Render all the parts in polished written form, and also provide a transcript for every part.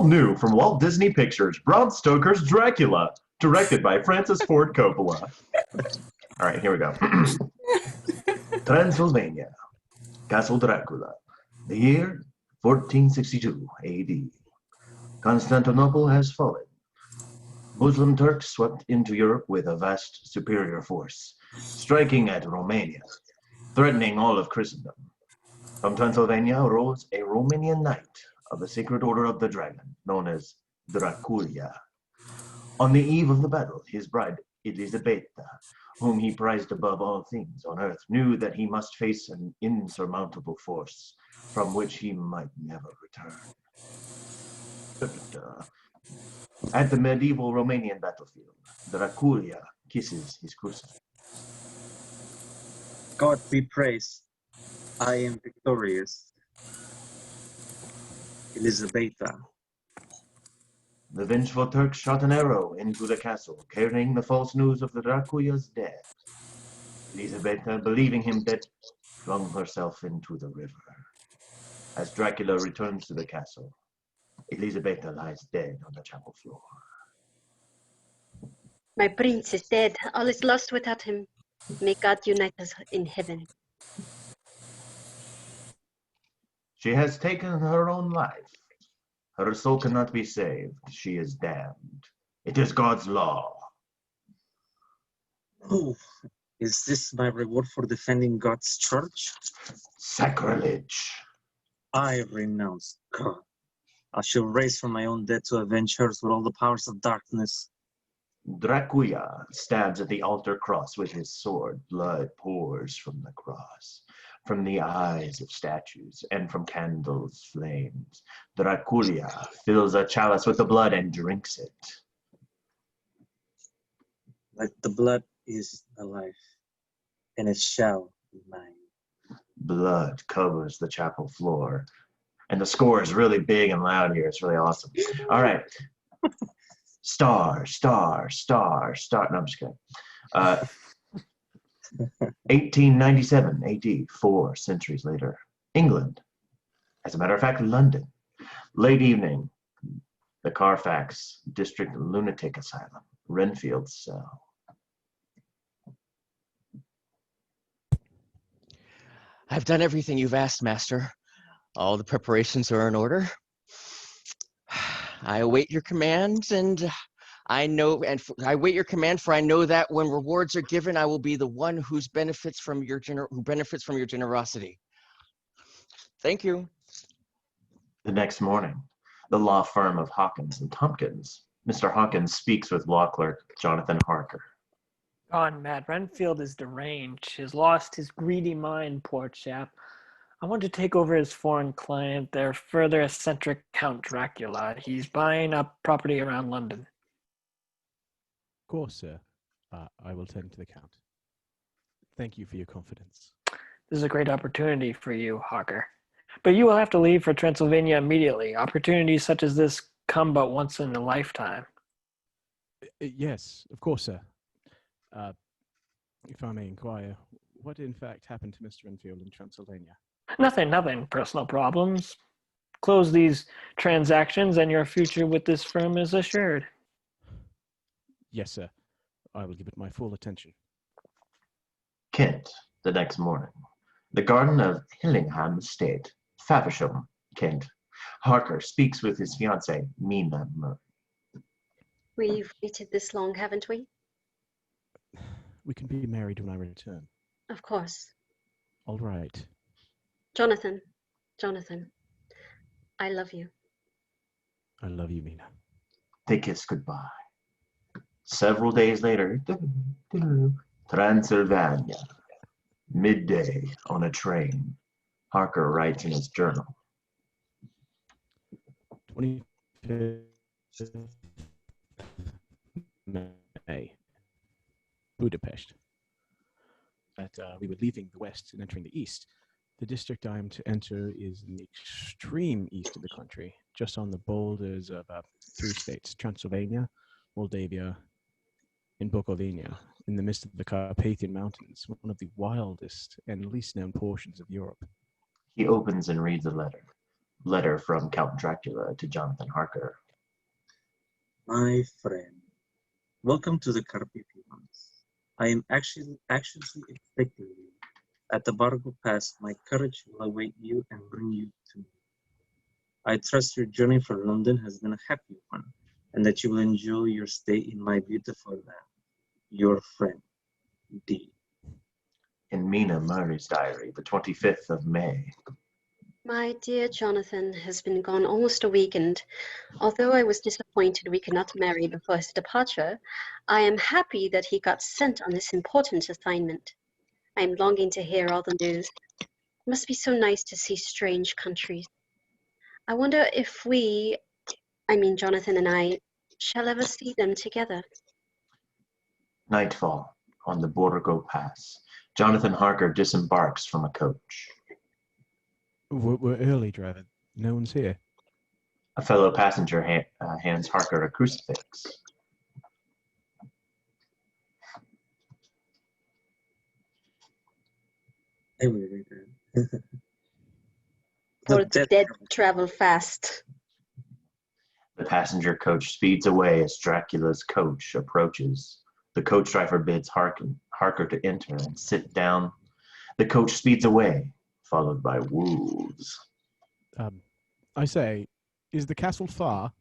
New from Walt Disney Pictures, Bram Stoker's Dracula, directed by Francis Ford Coppola. All right, here we go. Transylvania, Castle Dracula, the year 1462 AD. Constantinople has fallen. Muslim Turks swept into Europe with a vast superior force, striking at Romania, threatening all of Christendom. From Transylvania arose a Romanian knight of the Sacred Order of the Dragon, known as Dracula. On the eve of the battle, his bride, Elisabetta, whom he prized above all things on earth, knew that he must face an insurmountable force from which he might never return. At the medieval Romanian battlefield, Dracula kisses his crucifix. God be praised. I am victorious. Elisabetta. The vengeful Turks shot an arrow into the castle, carrying the false news of the Dracula's death. Elisabetta, believing him dead, flung herself into the river. As Dracula returns to the castle, Elisabetta lies dead on the chapel floor. My prince is dead. All is lost without him. May God unite us in heaven. She has taken her own life. Her soul cannot be saved. She is damned. It is God's law. Oh, is this my reward for defending God's church? Sacrilege. I renounce God. I shall raise from my own dead to avenge hers with all the powers of darkness. Dracula stabs at the altar cross with his sword. Blood pours from the cross, from the eyes of statues, and from candles' flames. Dracula fills a chalice with the blood and drinks it. Like the blood is the life, and it shall be mine. Blood covers the chapel floor. And the score is really big and loud here. It's really awesome. All right. Star, star, star, star. No, I'm just kidding. 1897 AD, 4 centuries later. England. As a matter of fact, London. Late evening. The Carfax District Lunatic Asylum. Renfield's cell. I've done everything you've asked, Master. All the preparations are in order. I await your commands, and I wait your command, for I know that when rewards are given, I will be the one who benefits from your generosity. Thank you. The next morning, the law firm of Hawkins and Tompkins. Mr. Hawkins speaks with law clerk Jonathan Harker. Gone mad. Renfield is deranged. He's lost his greedy mind, poor chap. I want to take over his foreign client, their further eccentric Count Dracula. He's buying up property around London. Of course, sir. I will tend to the Count. Thank you for your confidence. This is a great opportunity for you, Hawker. But you will have to leave for Transylvania immediately. Opportunities such as this come but once in a lifetime. Yes, of course, sir. If I may inquire, what in fact happened to Mr. Renfield in Transylvania? Nothing. Personal problems. Close these transactions and your future with this firm is assured. Yes, sir. I will give it my full attention. Kent, the next morning. The garden of Hillingham Estate, Faversham, Kent. Harker speaks with his fiancée, Mina Murray. We've waited this long, haven't we? We can be married when I return. Of course. All right. Jonathan, I love you. I love you, Mina. They kiss goodbye. Several days later, Transylvania. Midday on a train. Harker writes in his journal. 25th May. Budapest. That we were leaving the west and entering the east. The district I am to enter is in the extreme east of the country, just on the borders of 3 states, Transylvania, Moldavia, and Bukovina, in the midst of the Carpathian Mountains, one of the wildest and least known portions of Europe. He opens and reads a letter. Letter from Count Dracula to Jonathan Harker. My friend, welcome to the Carpathians. I am actually expecting you. At the Bargo Pass, my courage will await you and bring you to me. I trust your journey for London has been a happy one, and that you will enjoy your stay in my beautiful land. Your friend, D. In Mina Murray's diary, the 25th of May. My dear Jonathan has been gone almost a week, and although I was disappointed we could not marry before his departure, I am happy that he got sent on this important assignment. I am longing to hear all the news. It must be so nice to see strange countries. I wonder if Jonathan and I, shall ever see them together. Nightfall on the Borgo Pass. Jonathan Harker disembarks from a coach. We're early, driver. No one's here. A fellow passenger hands Harker a crucifix. I will read it. For the dead travel fast. The passenger coach speeds away as Dracula's coach approaches. The coach driver bids Harker to enter and sit down. The coach speeds away, followed by wolves. I say, is the castle far?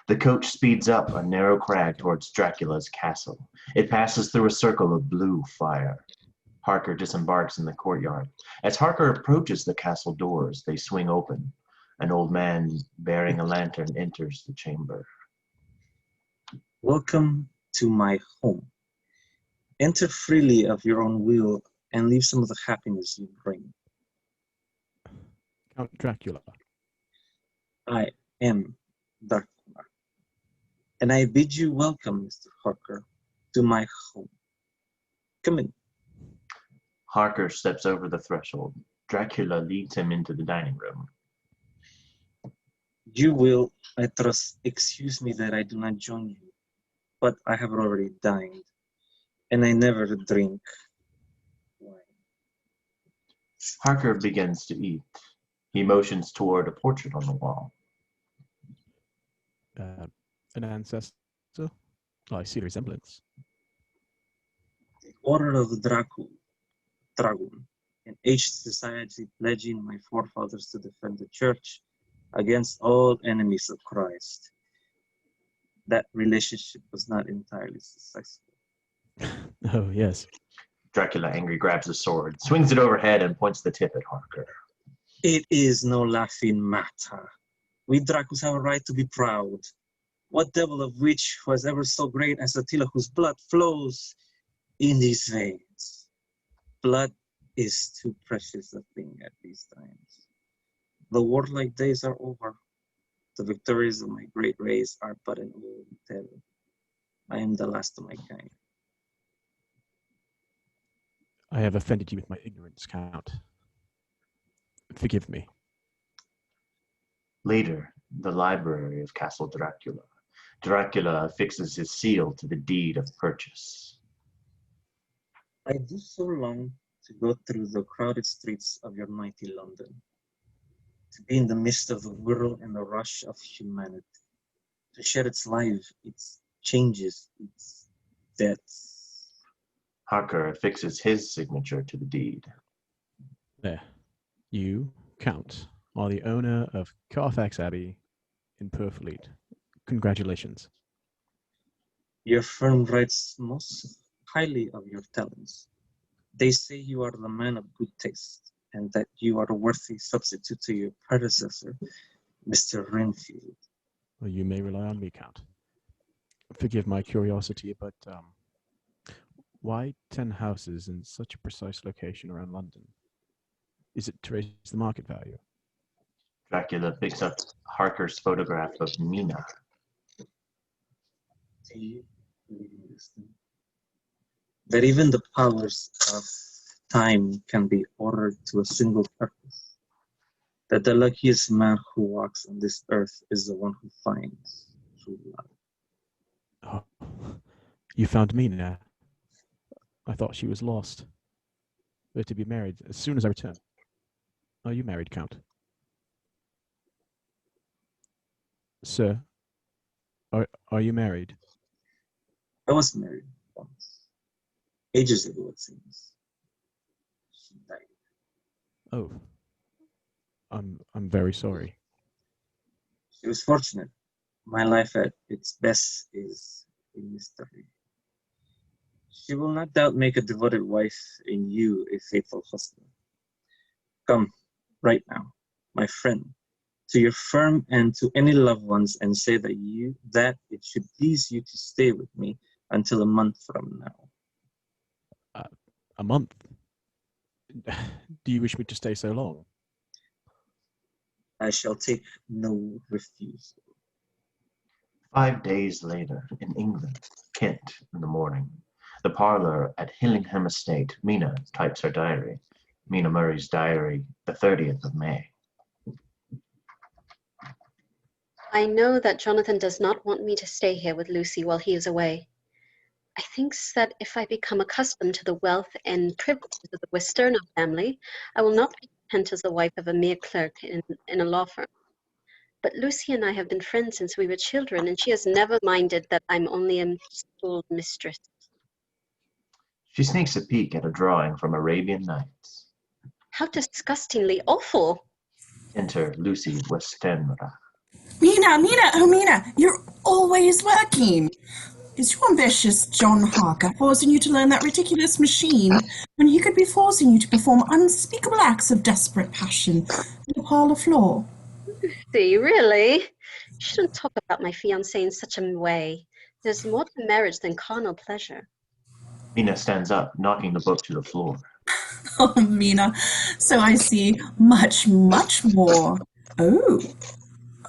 The coach speeds up a narrow crag towards Dracula's castle. It passes through a circle of blue fire. Harker disembarks in the courtyard. As Harker approaches the castle doors, they swing open. An old man bearing a lantern enters the chamber. Welcome to my home. Enter freely of your own will and leave some of the happiness you bring. Count Dracula. I am Dracula, and I bid you welcome, Mr. Harker, to my home. Come in. Harker steps over the threshold. Dracula leads him into the dining room. You will, I trust, excuse me that I do not join you, but I have already dined, and I never drink wine. Harker begins to eat. He motions toward a portrait on the wall. An ancestor? Oh, I see the resemblance. The Order of the Dragon, an ancient society pledging my forefathers to defend the church against all enemies of Christ. That relationship was not entirely successful. Oh, yes. Dracula, angry, grabs a sword, swings it overhead, and points the tip at Harker. It is no laughing matter. We Dracos have a right to be proud. What devil of witch was ever so great as Attila, whose blood flows in these veins? Blood is too precious a thing at these times. The warlike days are over. The victories of my great race are but an old tale. I am the last of my kind. I have offended you with my ignorance, Count. Forgive me. Later, the library of Castle Dracula. Dracula affixes his seal to the deed of purchase. I do so long to go through the crowded streets of your mighty London, to be in the midst of the whirl and the rush of humanity, to share its life, its changes, its deaths. Harker affixes his signature to the deed. There. You, Count, are the owner of Carfax Abbey in Purfleet. Congratulations. Your firm writes most highly of your talents. They say you are the man of good taste, and that you are a worthy substitute to your predecessor, Mr. Renfield. Well, you may rely on me, Count. Forgive my curiosity, but why 10 houses in such a precise location around London? Is it to raise the market value? Dracula picks up Harker's photograph of Mina. Do you believe in this thing? That even the powers of time can be ordered to a single purpose? That the luckiest man who walks on this earth is the one who finds true love? Oh, you found Mina. I thought she was lost. We're to be married as soon as I return. Are you married, Count? Sir, are you married? I was married once. Ages ago, it seems. She died. Oh, I'm very sorry. She was fortunate. My life at its best is a mystery. She will not doubt make a devoted wife and you a faithful husband. Come, right now, my friend, to your firm and to any loved ones and say that it should please you to stay with me until a month from now. A month? Do you wish me to stay so long? I shall take no refusal. 5 days later, in England, Kent, in the morning. The parlor at Hillingham Estate. Mina types her diary. Mina Murray's diary, the 30th of May. I know that Jonathan does not want me to stay here with Lucy while he is away. I think that if I become accustomed to the wealth and privileges of the Westerno family, I will not be content as the wife of a mere clerk in a law firm. But Lucy and I have been friends since we were children, and she has never minded that I'm only a school mistress. She sneaks a peek at a drawing from Arabian Nights. How disgustingly awful! Enter Lucy Westenra. Mina, you're always working. Is your ambitious John Harker forcing you to learn that ridiculous machine when he could be forcing you to perform unspeakable acts of desperate passion on the parlor floor? See, really? You shouldn't talk about my fiancé in such a way. There's more to marriage than carnal pleasure. Mina stands up, knocking the book to the floor. Oh, Mina, so I see much more.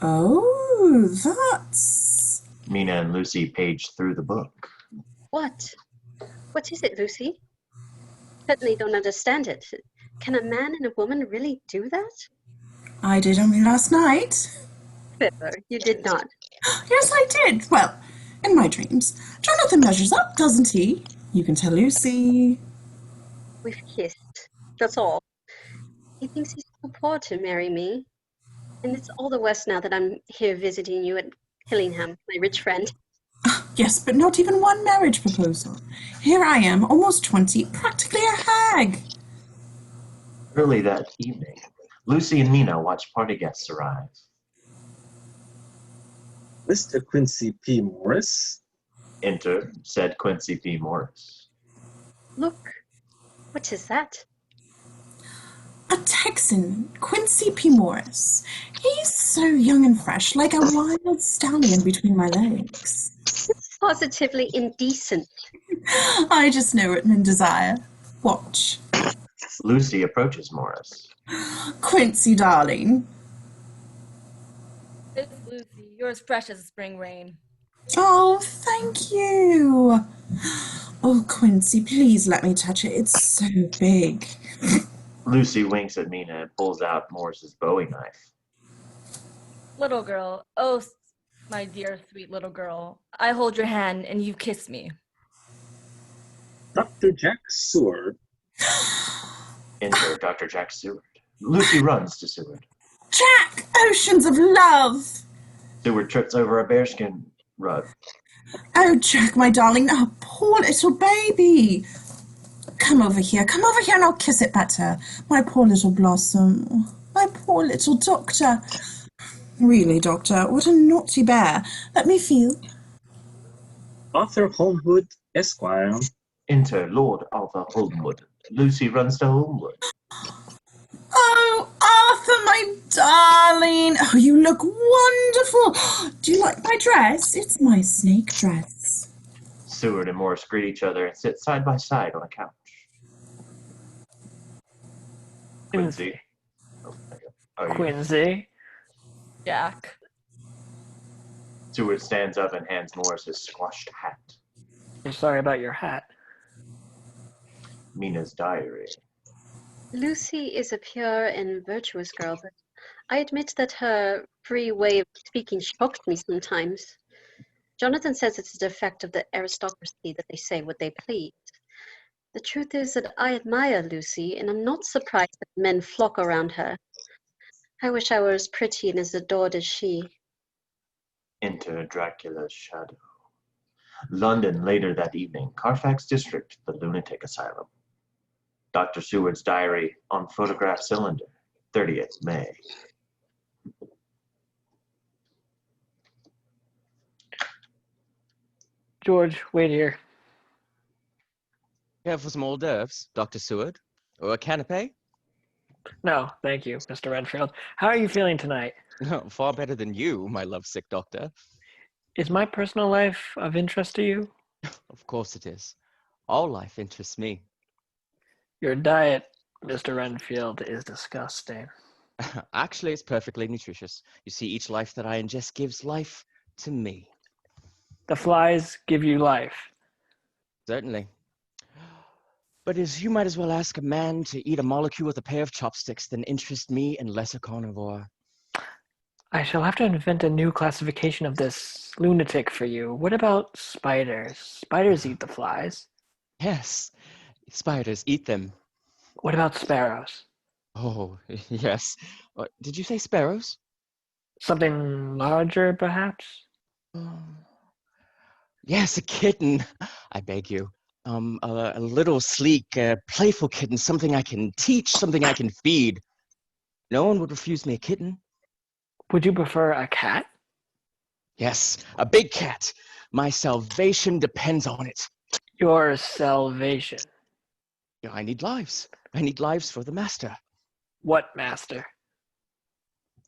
Oh, that's... Mina and Lucy page through the book. What? What is it, Lucy? Certainly don't understand it. Can a man and a woman really do that? I did only last night. Never. You did not. Yes, I did. Well, in my dreams. Jonathan measures up, doesn't he? You can tell Lucy. We've kissed. That's all. He thinks he's too poor to marry me. And it's all the worse now that I'm here visiting you at Hillingham, my rich friend. Yes, but not even one marriage proposal. Here I am, almost 20, practically a hag. Early that evening, Lucy and Mina watch party guests arrive. Mr. Quincy P. Morris. Enter, said Quincy P. Morris. Look, what is that? A Texan, Quincy P. Morris. He's so young and fresh, like a wild stallion between my legs. It's positively indecent. I just know what men desire. Watch. Lucy approaches Morris. Quincy, darling. It's Lucy. You're as fresh as a spring rain. Oh, thank you. Oh, Quincy, please let me touch it. It's so big. Lucy winks at Mina and pulls out Morris's Bowie knife. Little girl, oh, my dear, sweet little girl, I hold your hand and you kiss me. Dr. Jack Seward. Enter Dr. Jack Seward. Lucy runs to Seward. Jack, oceans of love. Seward trips over a bearskin rug. Oh, Jack, my darling, oh, poor little baby. Come over here and I'll kiss it better. My poor little blossom. My poor little doctor. Really, doctor, what a naughty bear. Let me feel. Arthur Holmwood, Esquire. Enter Lord Arthur Holmwood. Lucy runs to Holmwood. Oh, Arthur, my darling. Oh, you look wonderful. Do you like my dress? It's my snake dress. Seward and Morris greet each other and sit side by side on a couch. Quincy. Quincy. Jack. Seward stands up and hands Morris his squashed hat. I'm sorry about your hat. Mina's diary. Lucy is a pure and virtuous girl, but I admit that her free way of speaking shocked me sometimes. Jonathan says it's a defect of the aristocracy that they say what they please. The truth is that I admire Lucy, and I'm not surprised that men flock around her. I wish I were as pretty and as adored as she. Enter Dracula's shadow. London later that evening. Carfax District, the lunatic asylum. Dr. Seward's diary on photograph cylinder, 30th May. George, wait here. Care for some hors d'oeuvres, Dr. Seward? Or a canapé? No, thank you, Mr. Renfield. How are you feeling tonight? No, far better than you, my lovesick doctor. Is my personal life of interest to you? Of course it is. All life interests me. Your diet, Mr. Renfield, is disgusting. Actually, it's perfectly nutritious. You see, each life that I ingest gives life to me. The flies give you life. Certainly. But as you might as well ask a man to eat a molecule with a pair of chopsticks than interest me in lesser carnivore. I shall have to invent a new classification of this lunatic for you. What about spiders? Spiders eat the flies. Yes, spiders eat them. What about sparrows? Oh, yes. Did you say sparrows? Something larger, perhaps? Yes, a kitten. I beg you. A little sleek, playful kitten, something I can teach, something I can feed. No one would refuse me a kitten. Would you prefer a cat? Yes, a big cat. My salvation depends on it. Your salvation. Yeah, I need lives. I need lives for the master. What master?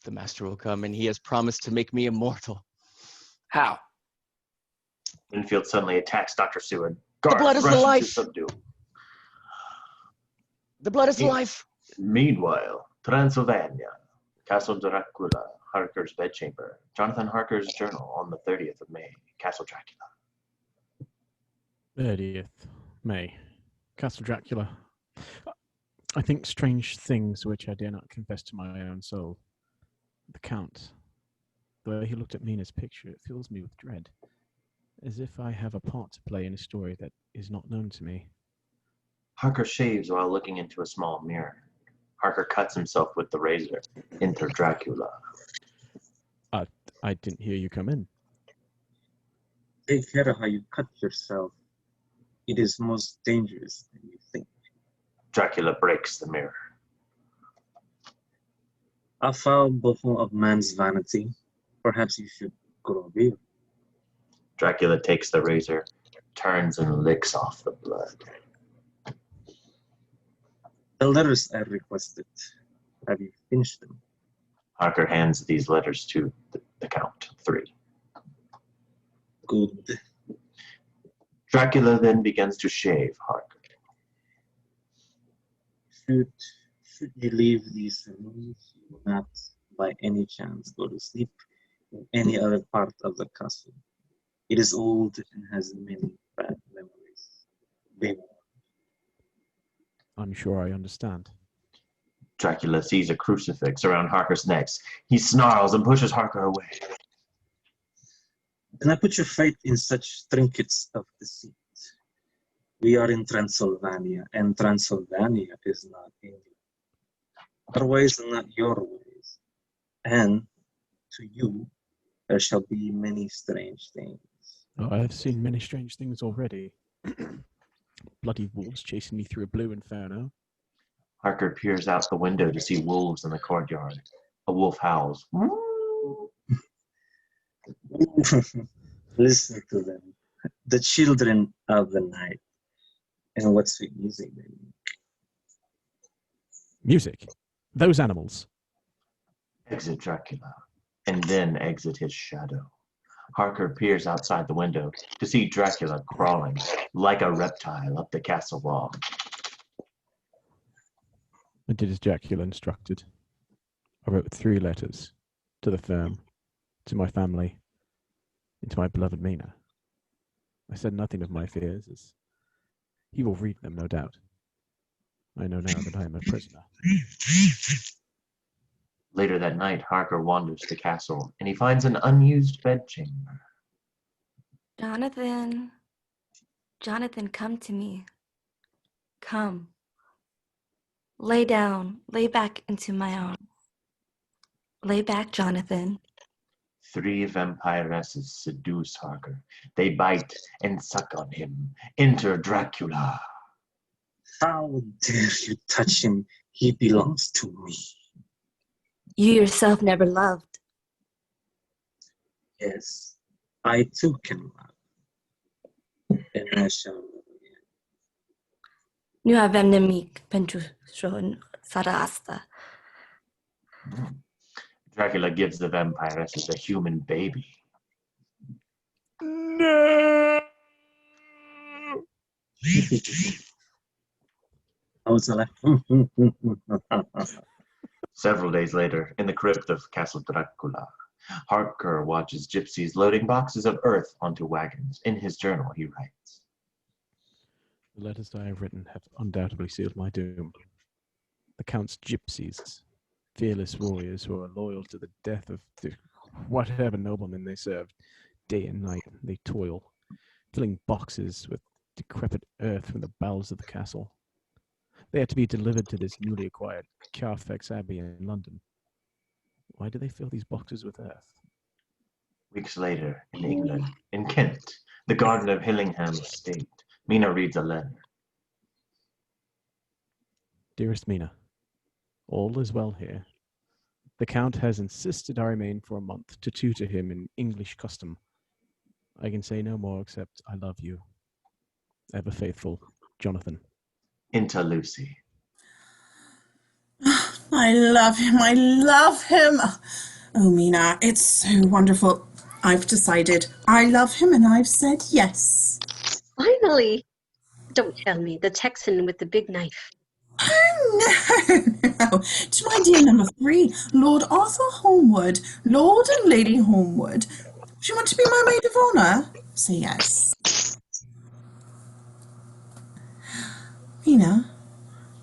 The master will come, and he has promised to make me immortal. How? Renfield suddenly attacks Dr. Seward. The blood is the Rush life. to subdue. The blood is life. Meanwhile, Transylvania, Castle Dracula, Harker's bedchamber, Jonathan Harker's journal on the 30th of May, Castle Dracula. 30th May, Castle Dracula. I think strange things which I dare not confess to my own soul. The Count, the way he looked at me in his picture, it fills me with dread, as if I have a part to play in a story that is not known to me. Harker shaves while looking into a small mirror. Harker cuts himself with the razor. Enter Dracula. I didn't hear you come in. Take care how you cut yourself. It is most dangerous than you think. Dracula breaks the mirror. A foul buffle of man's vanity. Perhaps you should grow a beard. Dracula takes the razor, turns and licks off the blood. The letters I requested. Have you finished them? Harker hands these letters to the Count. 3. Good. Dracula then begins to shave Harker. Should you leave these rooms, you will not by any chance go to sleep in any other part of the castle. It is old and has many bad memories. Be warned. I'm sure I understand. Dracula sees a crucifix around Harker's neck. He snarls and pushes Harker away. Do not put your faith in such trinkets of deceit. We are in Transylvania, and Transylvania is not England. Our ways are not your ways, and to you there shall be many strange things. Oh, I have seen many strange things already. Bloody wolves chasing me through a blue inferno. Harker peers out the window to see wolves in the courtyard. A wolf howls. Listen to them, the children of the night. And what sweet music they make. Music? Those animals? Exit Dracula, and then exit his shadow. Harker peers outside the window to see Dracula crawling like a reptile up the castle wall. I did as Dracula instructed. I wrote 3 letters to the firm, to my family, and to my beloved Mina. I said nothing of my fears, as he will read them, no doubt. I know now that I am a prisoner. Later that night, Harker wanders the castle, and he finds an unused bedchamber. Jonathan, come to me. Come. Lay down. Lay back into my arms. Lay back, Jonathan. 3 vampiresses seduce Harker. They bite and suck on him. Enter Dracula. How dare you touch him? He belongs to me. You yourself never loved. Yes, I too can love. And I shall love again. Nu har vemnemik pentushon sarasta. Dracula gives the vampiresses a human baby. No. I was like, Several days later, in the crypt of Castle Dracula, Harker watches gypsies loading boxes of earth onto wagons. In his journal, he writes, The letters I have written have undoubtedly sealed my doom. The Count's gypsies, fearless warriors who are loyal to the death of whatever noblemen they served. Day and night they toil, filling boxes with decrepit earth from the bowels of the castle. They are to be delivered to this newly acquired Carfax Abbey in London. Why do they fill these boxes with earth? weeks later, in England, in Kent, the garden of Hillingham Estate, Mina reads a letter. Dearest Mina, all is well here. The Count has insisted I remain for a month to tutor him in English custom. I can say no more except I love you. Ever faithful, Jonathan. Into Lucy. I love him. I love him. Oh, Mina, it's so wonderful. I've decided. I love him and I've said yes. Finally! Don't tell me, the Texan with the big knife. Oh, no. To my dear number 3, Lord Arthur Holmwood, Lord and Lady Holmwood. Do you want to be my maid of honour? Say yes. Mina,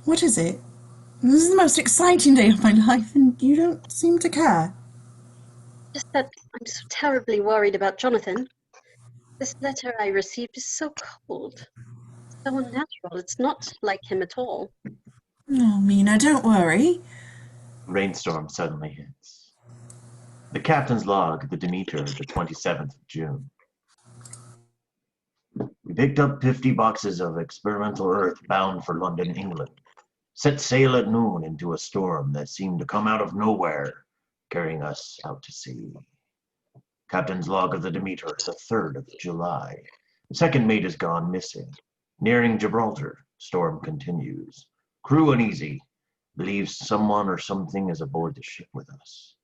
what is it? This is the most exciting day of my life and you don't seem to care. Just that I'm so terribly worried about Jonathan. This letter I received is so cold, so unnatural. It's not like him at all. Oh, Mina, don't worry. Rainstorm suddenly hits. The captain's log, the Demeter, the 27th of June. We picked up 50 boxes of experimental earth bound for London, England. Set sail at noon into a storm that seemed to come out of nowhere, carrying us out to sea. Captain's log of the Demeter, the 3rd of July. The second mate is gone missing. Nearing Gibraltar, storm continues. Crew uneasy. Believes someone or something is aboard the ship with us.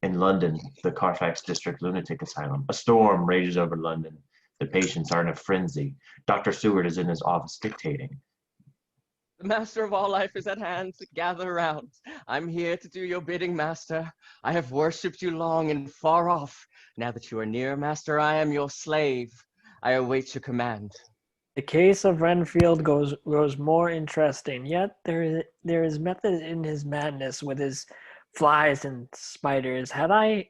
In London, the Carfax District Lunatic Asylum, a storm rages over London. The patients are in a frenzy. Dr. Seward is in his office dictating. The master of all life is at hand. Gather around. I'm here to do your bidding, master. I have worshipped you long and far off. Now that you are near, master, I am your slave. I await your command. The case of Renfield grows more interesting, yet there is method in his madness with his flies and spiders. Had I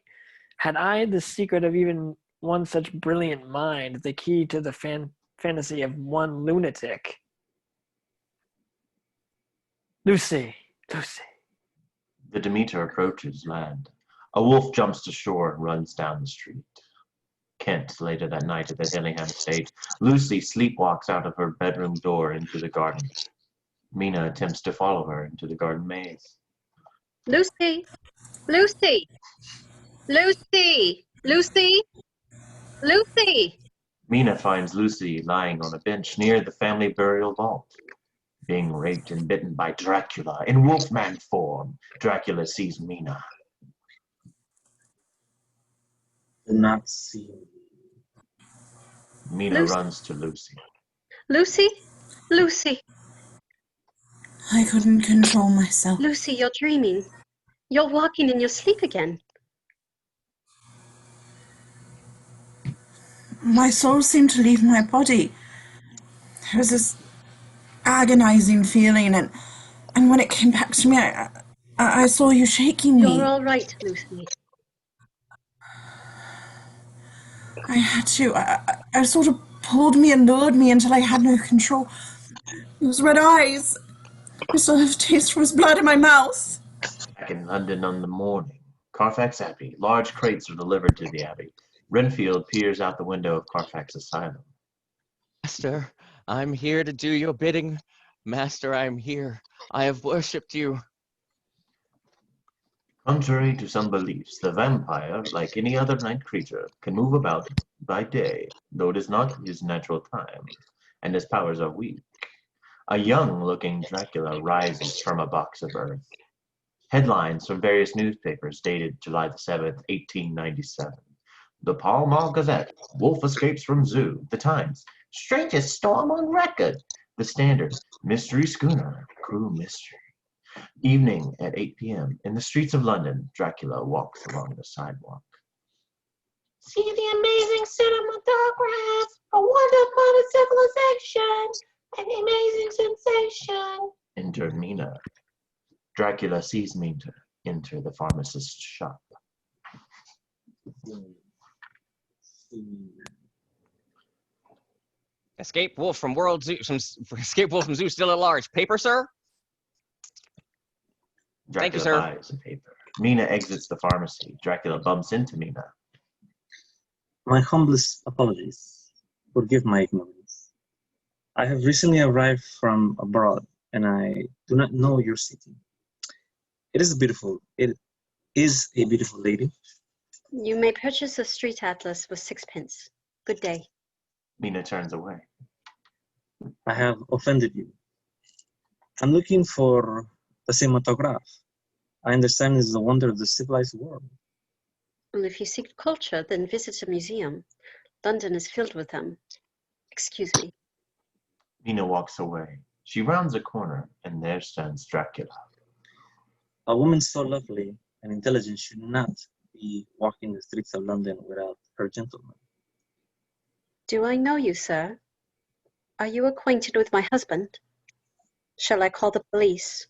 the secret of even one such brilliant mind, the key to the fantasy of one lunatic. Lucy. The Demeter approaches land. A wolf jumps to shore and runs down the street. Kent, later that night at the Hillingham Estate, Lucy sleepwalks out of her bedroom door into the garden. Mina attempts to follow her into the garden maze. Lucy! Lucy! Lucy! Lucy! Lucy! Mina finds Lucy lying on a bench near the family burial vault. Being raped and bitten by Dracula in wolfman form, Dracula sees Mina. do not see me. Mina Lucy. runs to Lucy. Lucy? Lucy! I couldn't control myself. Lucy, you're dreaming. You're walking in your sleep again. My soul seemed to leave my body. There was this agonizing feeling, and when it came back to me, I saw you shaking me. You're all right, Lucy. I had to. I sort of pulled me and lured me until I had no control. Those red eyes. I still have a taste for his blood in my mouth. Back in London on the morning, Carfax Abbey. Large crates are delivered to the Abbey. Renfield peers out the window of Carfax Asylum. Master, I'm here to do your bidding. Master, I'm here. I have worshipped you. Contrary to some beliefs, the vampire, like any other night creature, can move about by day, though it is not his natural time, and his powers are weak. A young-looking Dracula rises from a box of earth. Headlines from various newspapers dated July the 7th, 1897. The Pall Mall Gazette, Wolf escapes from zoo. The Times, strangest storm on record. The Standard, mystery schooner, crew mystery. Evening at 8 p.m. In the streets of London, Dracula walks along the sidewalk. See the amazing cinematograph, a wonder modern civilization, an amazing sensation. Enter Mina. Dracula sees Mina enter the pharmacist's shop. Escape wolf from World Zoo. Escape wolf from zoo still at large. Paper, sir? Dracula Thank you, sir. buys a paper. Mina exits the pharmacy. Dracula bumps into Mina. My humblest apologies. Forgive my ignorance. I have recently arrived from abroad, and I do not know your city. It is a beautiful lady. You may purchase a street atlas with 6 pence. Good day. Mina turns away. I have offended you. I'm looking for the cinematograph. I understand it's the wonder of the civilized world. Well, if you seek culture, then visit a museum. London is filled with them. Excuse me. Mina walks away. She rounds a corner, and there stands Dracula. A woman so lovely and intelligent should not be walking the streets of London without her gentleman. Do I know you, sir? Are you acquainted with my husband? Shall I call the police?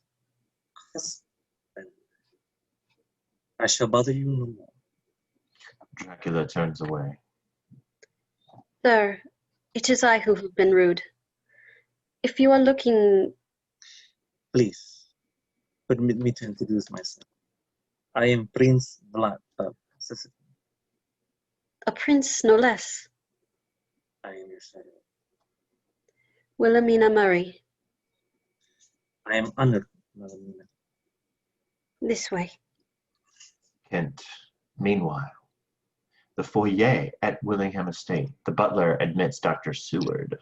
I shall bother you no more. Dracula turns away. Sir, it is I who have been rude. If you are looking... Please, permit me to introduce myself. I am Prince Vlad of Sicily. A prince, no less. I am your shadow. Wilhelmina Murray. I am honored, Madamina. This way. Kent. Meanwhile, the foyer at Willingham Estate. The butler admits Dr. Seward.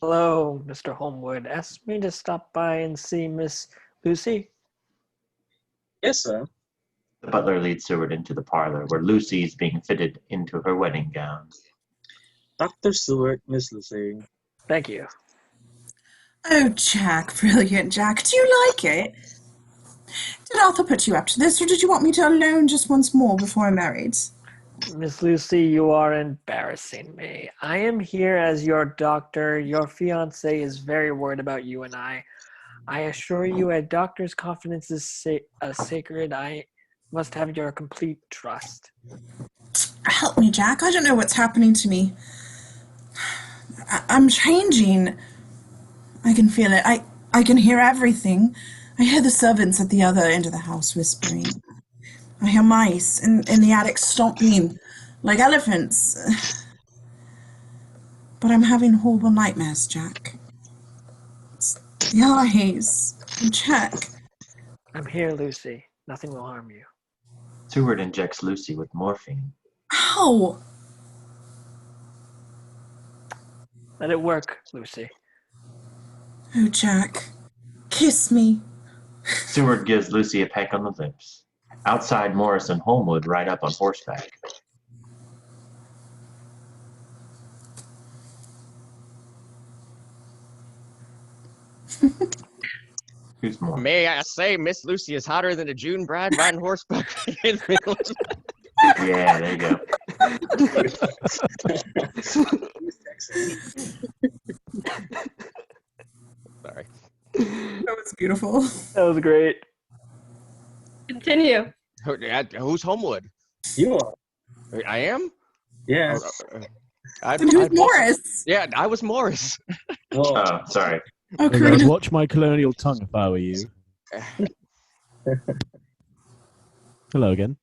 Hello, Mr. Holmwood. Asked me to stop by and see Miss Lucy. Yes, sir. The butler leads Seward into the parlor where Lucy is being fitted into her wedding gown. Dr. Seward, Miss Lucy. Thank you. Oh, Jack, brilliant, Jack. Do you like it? Did Arthur put you up to this, or did you want me to alone just once more before I'm married? Miss Lucy, you are embarrassing me. I am here as your doctor. Your fiancé is very worried about you and I. I assure you, a doctor's confidence is sacred. I must have your complete trust. Help me, Jack. I don't know what's happening to me. I'm changing. I can feel it. I can hear everything. I hear the servants at the other end of the house whispering. I hear mice in the attic stomping like elephants. But I'm having horrible nightmares, Jack. It's the eyes. Jack. I'm here, Lucy. Nothing will harm you. Seward injects Lucy with morphine. Ow! Let it work, Lucy. Oh, Jack. Kiss me. Seward gives Lucy a peck on the lips. Outside, Morris and Holmwood ride up on horseback. Who's Morris? May I say, Miss Lucy is hotter than a June bride riding horseback. Yeah, there you go. Sorry. That was beautiful. That was great. Continue. Who's Homewood? You are. I am? Yes. And who's Morris? Yeah, I was Morris. Whoa. Oh, sorry. Oh, Hey guys, Karina. watch my colonial tongue if I were you. Hello again.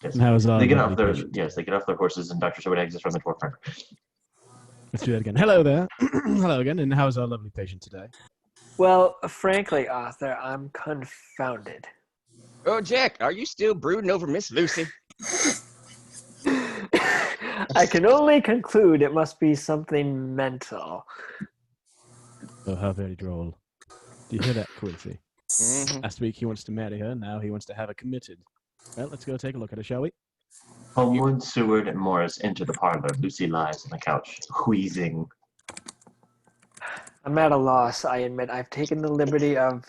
Yes. And how is our They get lovely off their patient? they get off their horses, and Dr. Seward exits from the dwarf farm. Let's do that again. Hello there. Hello again. And how is our lovely patient today? Well, frankly, Arthur, I'm confounded. Oh, Jack, are you still brooding over Miss Lucy? I can only conclude it must be something mental. Oh, how very droll. Do you hear that, Quincy? Mhm. Last week he wants to marry her, now he wants to have her committed. Well, let's go take a look at her, shall we? Homewood, Seward, and Morris enter the parlor. Lucy lies on the couch, wheezing. I'm at a loss, I admit. I've taken the liberty of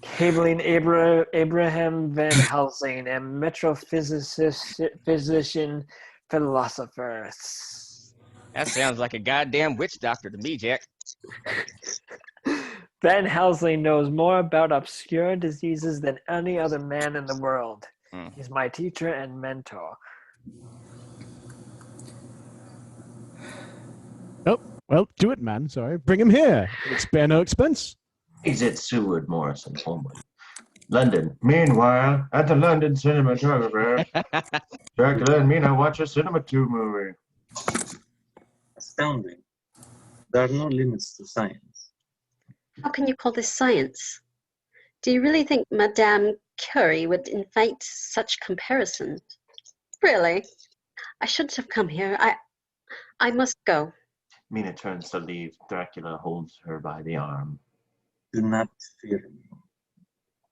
cabling Abraham Van Helsing, a metrophysician philosopher. That sounds like a goddamn witch doctor to me, Jack. Van Helsing knows more about obscure diseases than any other man in the world. He's my teacher and mentor. Oh, well, do it, man. Sorry. Bring him here. It'll spare no expense. Exit Seward, Morris, and Homewood. London. Meanwhile, at the London Cinematographer, Dracula and Mina watch a Cinema 2 movie. Astounding. There are no limits to science. How can you call this science? Do you really think Madame Curie would invite such comparisons? Really? I shouldn't have come here. I must go. Mina turns to leave. Dracula holds her by the arm. Do not fear me.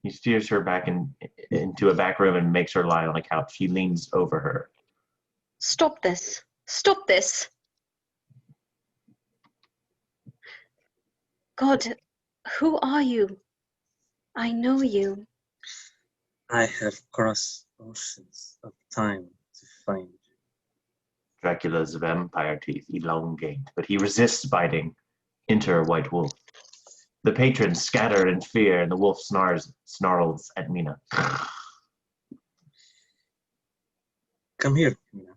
He steers her back into a back room and makes her lie on a couch. He leans over her. Stop this. Stop this. God, who are you? I know you. I have crossed oceans of time to find you. Dracula's vampire teeth elongate, but he resists biting. Enter White Wolf. The patrons scatter in fear, and the wolf snarls at Mina. Come here, Mina.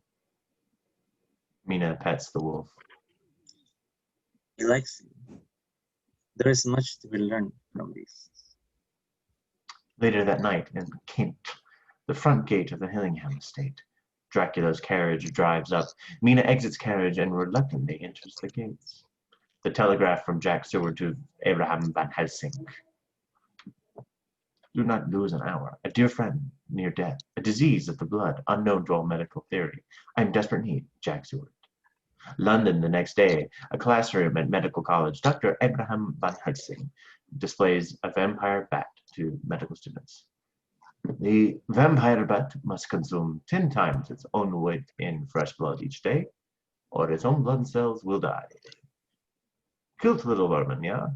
Mina pets the wolf. He likes you. There is much to be learned from this. Later that night in Kent, the front gate of the Hillingham estate, Dracula's carriage drives up. Mina exits carriage and reluctantly enters the gates. The telegraph from Jack Seward to Abraham Van Helsing. Do not lose an hour. A dear friend, near death. A disease of the blood, unknown to all medical theory. I am in desperate need, Jack Seward. London the next day, a classroom at medical college. Dr. Abraham Van Helsing displays a vampire bat to medical students. The vampire bat must consume 10 times its own weight in fresh blood each day, or its own blood cells will die. Cute little vermin, yeah?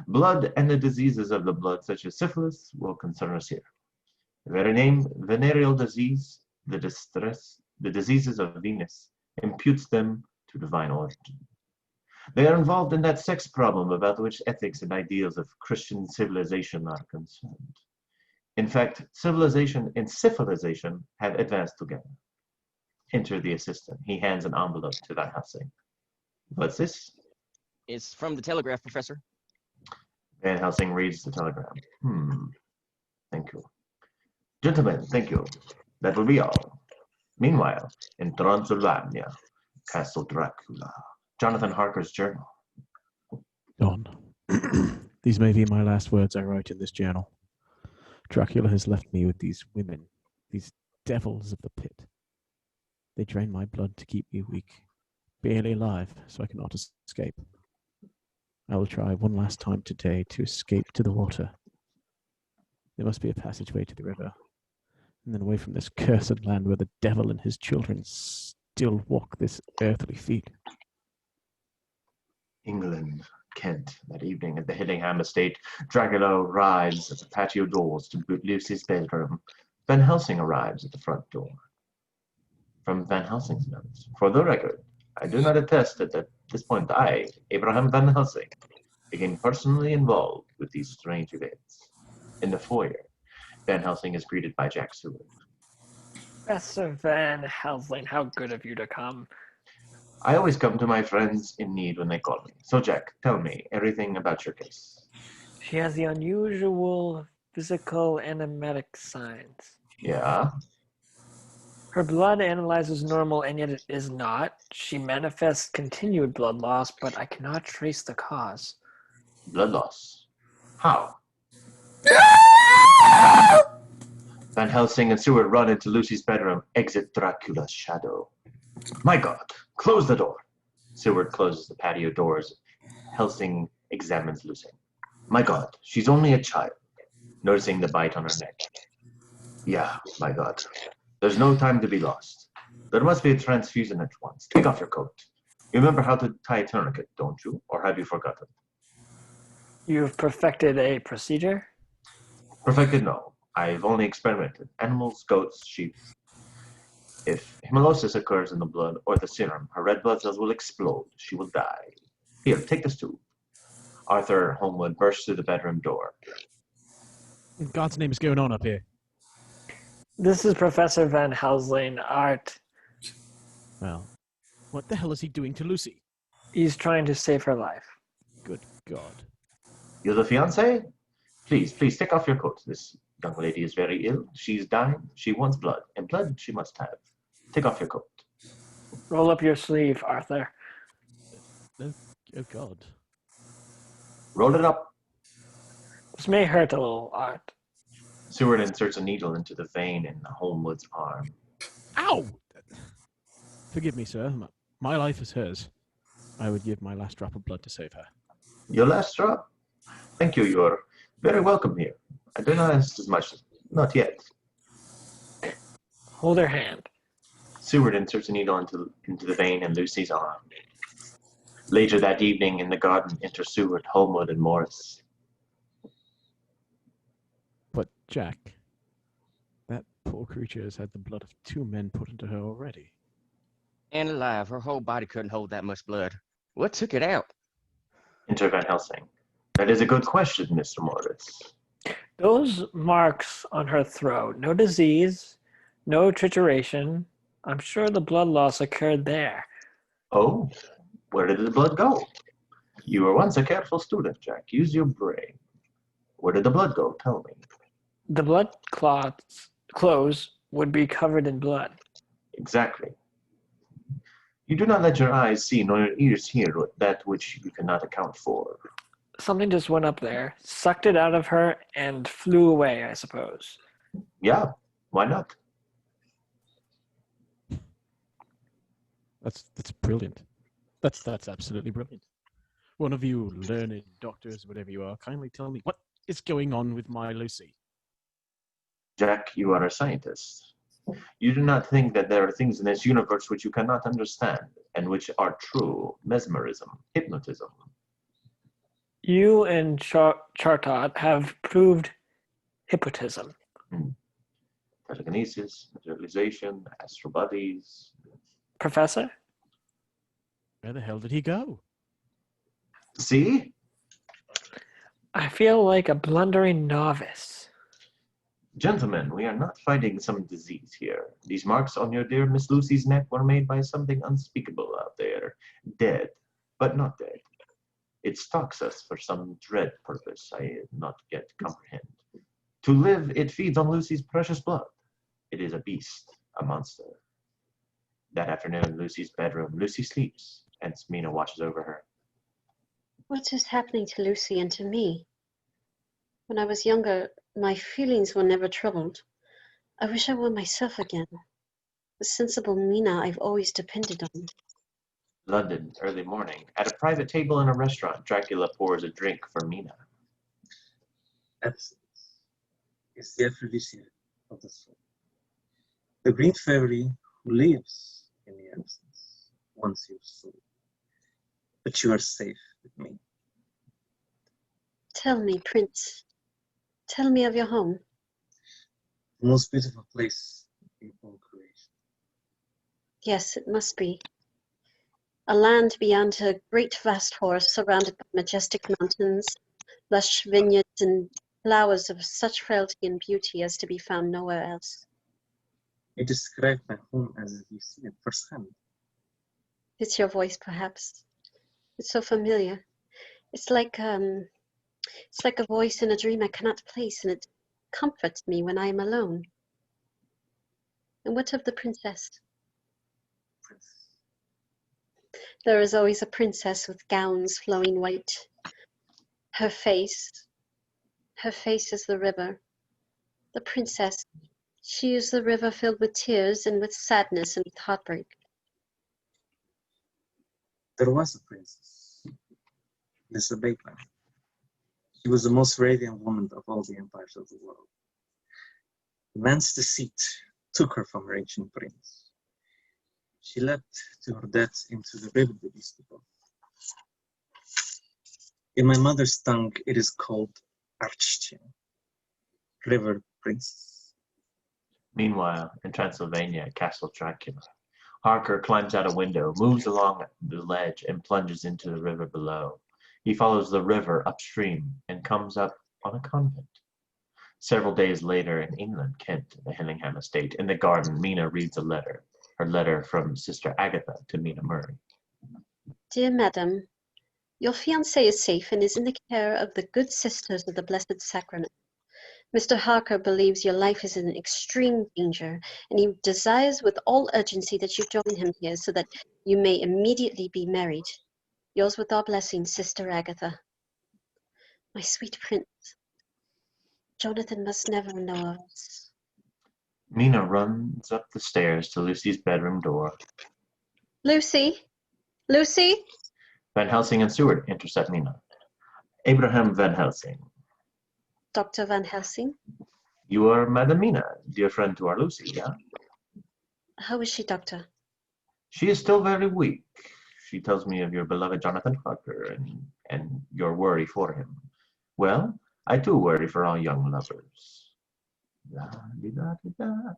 Blood and the diseases of the blood, such as syphilis, will concern us here. The very name, venereal disease, the diseases of Venus, imputes them to divine origin. They are involved in that sex problem about which ethics and ideals of Christian civilization are concerned. In fact, civilization and civilization have advanced together. Enter the assistant. He hands an envelope to Van Helsing. What's this? It's from the Telegraph, Professor. Van Helsing reads the telegram. Thank you. Gentlemen, thank you. That will be all. Meanwhile, in Transylvania, Castle Dracula. Jonathan Harker's journal. Gone. These may be my last words I write in this journal. Dracula has left me with these women, these devils of the pit. They drain my blood to keep me weak, barely alive, so I cannot escape. I will try one last time today to escape to the water. There must be a passageway to the river, and then away from this cursed land where the devil and his children still walk this earthly feet. England, Kent. That evening at the Hillingham estate, Dracula arrives at the patio doors to boot Lucy's bedroom. Van Helsing arrives at the front door. From Van Helsing's notes. For the record, I do not attest that at this point I, Abraham Van Helsing, became personally involved with these strange events. In the foyer, Van Helsing is greeted by Jack Seward. Professor Van Helsing, how good of you to come. I always come to my friends in need when they call me. So, Jack, tell me everything about your case. She has the unusual physical and emetic signs. Yeah? Her blood analyzes normal, and yet it is not. She manifests continued blood loss, but I cannot trace the cause. Blood loss. How? Van Helsing and Seward run into Lucy's bedroom, exit Dracula's shadow. My God, close the door. Seward closes the patio doors. Helsing examines Lucy. My God, she's only a child. Noticing the bite on her neck. Yeah, my God. There's no time to be lost. There must be a transfusion at once. Take off your coat. You remember how to tie a tourniquet, don't you? Or have you forgotten? You've perfected a procedure? Perfected, no. I've only experimented. Animals, goats, sheep. If hemolysis occurs in the blood or the serum, her red blood cells will explode. She will die. Here, take this tube. Arthur Homewood bursts through the bedroom door. In God's name is going on up here? This is Professor Van Helsing, Art. Well, what the hell is he doing to Lucy? He's trying to save her life. Good God. You're the fiancé? Please, please, take off your coat. This young lady is very ill. She's dying. She wants blood, and blood she must have. Take off your coat. Roll up your sleeve, Arthur. Oh God. Roll it up. This may hurt a little, Art. Seward inserts a needle into the vein in Homewood's arm. Ow! Forgive me, sir. My life is hers. I would give my last drop of blood to save her. Your last drop? Thank you. You're very welcome here. I do not ask as much. Not yet. Hold her hand. Seward inserts a needle into the vein in Lucy's arm. Later that evening in the garden enter Seward, Homewood, and Morris. But, Jack, that poor creature has had the blood of 2 men put into her already. And alive, her whole body couldn't hold that much blood. What took it out? Enter Van Helsing. That is a good question, Mr. Morris. Those marks on her throat, no disease, no trituration. I'm sure the blood loss occurred there. Oh, where did the blood go? You were once a careful student, Jack. Use your brain. Where did the blood go? Tell me. The blood clothes would be covered in blood. Exactly. You do not let your eyes see nor your ears hear that which you cannot account for. Something just went up there, sucked it out of her, and flew away, I suppose. Yeah, why not? That's brilliant. That's absolutely brilliant. One of you learned doctors, whatever you are, kindly tell me what is going on with my Lucy. Jack, you are a scientist. You do not think that there are things in this universe which you cannot understand and which are true mesmerism, hypnotism. You and Chartot have proved hypnotism. Telekinesis, materialization, astral bodies. Professor? Where the hell did he go? See? I feel like a blundering novice. Gentlemen, we are not fighting some disease here. These marks on your dear Miss Lucy's neck were made by something unspeakable out there. Dead, but not dead. It stalks us for some dread purpose I not yet comprehend. To live, it feeds on Lucy's precious blood. It is a beast, a monster. That afternoon in Lucy's bedroom, Lucy sleeps, and Mina watches over her. What is happening to Lucy and to me? When I was younger, my feelings were never troubled. I wish I were myself again. The sensible Mina I've always depended on. London, early morning. At a private table in a restaurant, Dracula pours a drink for Mina. Absence is the aphrodisiac of the soul. The green fairy who lives in the absence wants your soul. But you are safe with me. Tell me, Prince. Tell me of your home. The most beautiful place in all creation. Yes, it must be. A land beyond a great vast forest, surrounded by majestic mountains, lush vineyards, and flowers of such frailty and beauty as to be found nowhere else. You describe my home as if you've seen it firsthand. It's your voice, perhaps. It's so familiar. It's like a voice in a dream I cannot place, and it comforts me when I am alone. And what of the princess? There is always a princess with gowns flowing white. Her face is the river. The princess, she is the river filled with tears and with sadness and with heartbreak. There was a princess, Miss Bateman. She was the most radiant woman of all the empires of the world. Man's deceit took her from her ancient prince. She leapt to her death into the river that used to go. In my mother's tongue, it is called Archchen, River Princess. Meanwhile, in Transylvania, Castle Dracula, Harker climbs out a window, moves along the ledge, and plunges into the river below. He follows the river upstream and comes up on a convent. Several days later in England, Kent, the Hillingham estate, in the garden, Mina reads a letter. Her letter from Sister Agatha to Mina Murray. Dear Madam, your fiancé is safe and is in the care of the good sisters of the Blessed Sacrament. Mr. Harker believes your life is in extreme danger, and he desires with all urgency that you join him here so that you may immediately be married. Yours with our blessing, Sister Agatha. My sweet prince, Jonathan must never know of us. Mina runs up the stairs to Lucy's bedroom door. Lucy? Lucy? Van Helsing and Seward intercept Mina. Abraham Van Helsing. Dr. Van Helsing? You are Madam Mina, dear friend to our Lucy, yeah? How is she, Doctor? She is still very weak. She tells me of your beloved Jonathan Harker and your worry for him. Well, I too worry for all young lovers. La-di-da-di-da.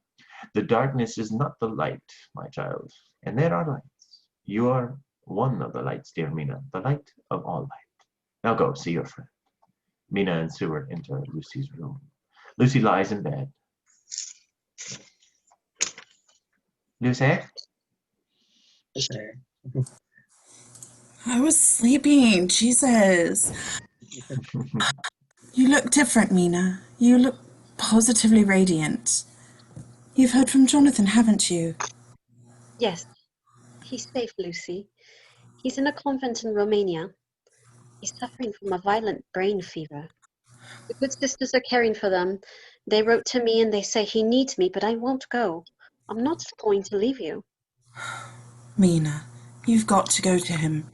The darkness is not the light, my child, and there are lights. You are one of the lights, dear Mina, the light of all light. Now go, see your friend. Mina and Seward enter Lucy's room. Lucy lies in bed. Lucy? I was sleeping. Jesus. You look different, Mina. You look positively radiant. You've heard from Jonathan, haven't you? Yes, he's safe, Lucy. He's in a convent in Romania. He's suffering from a violent brain fever. The good sisters are caring for them. They wrote to me and they say he needs me, but I won't go. I'm not going to leave you. Mina, you've got to go to him.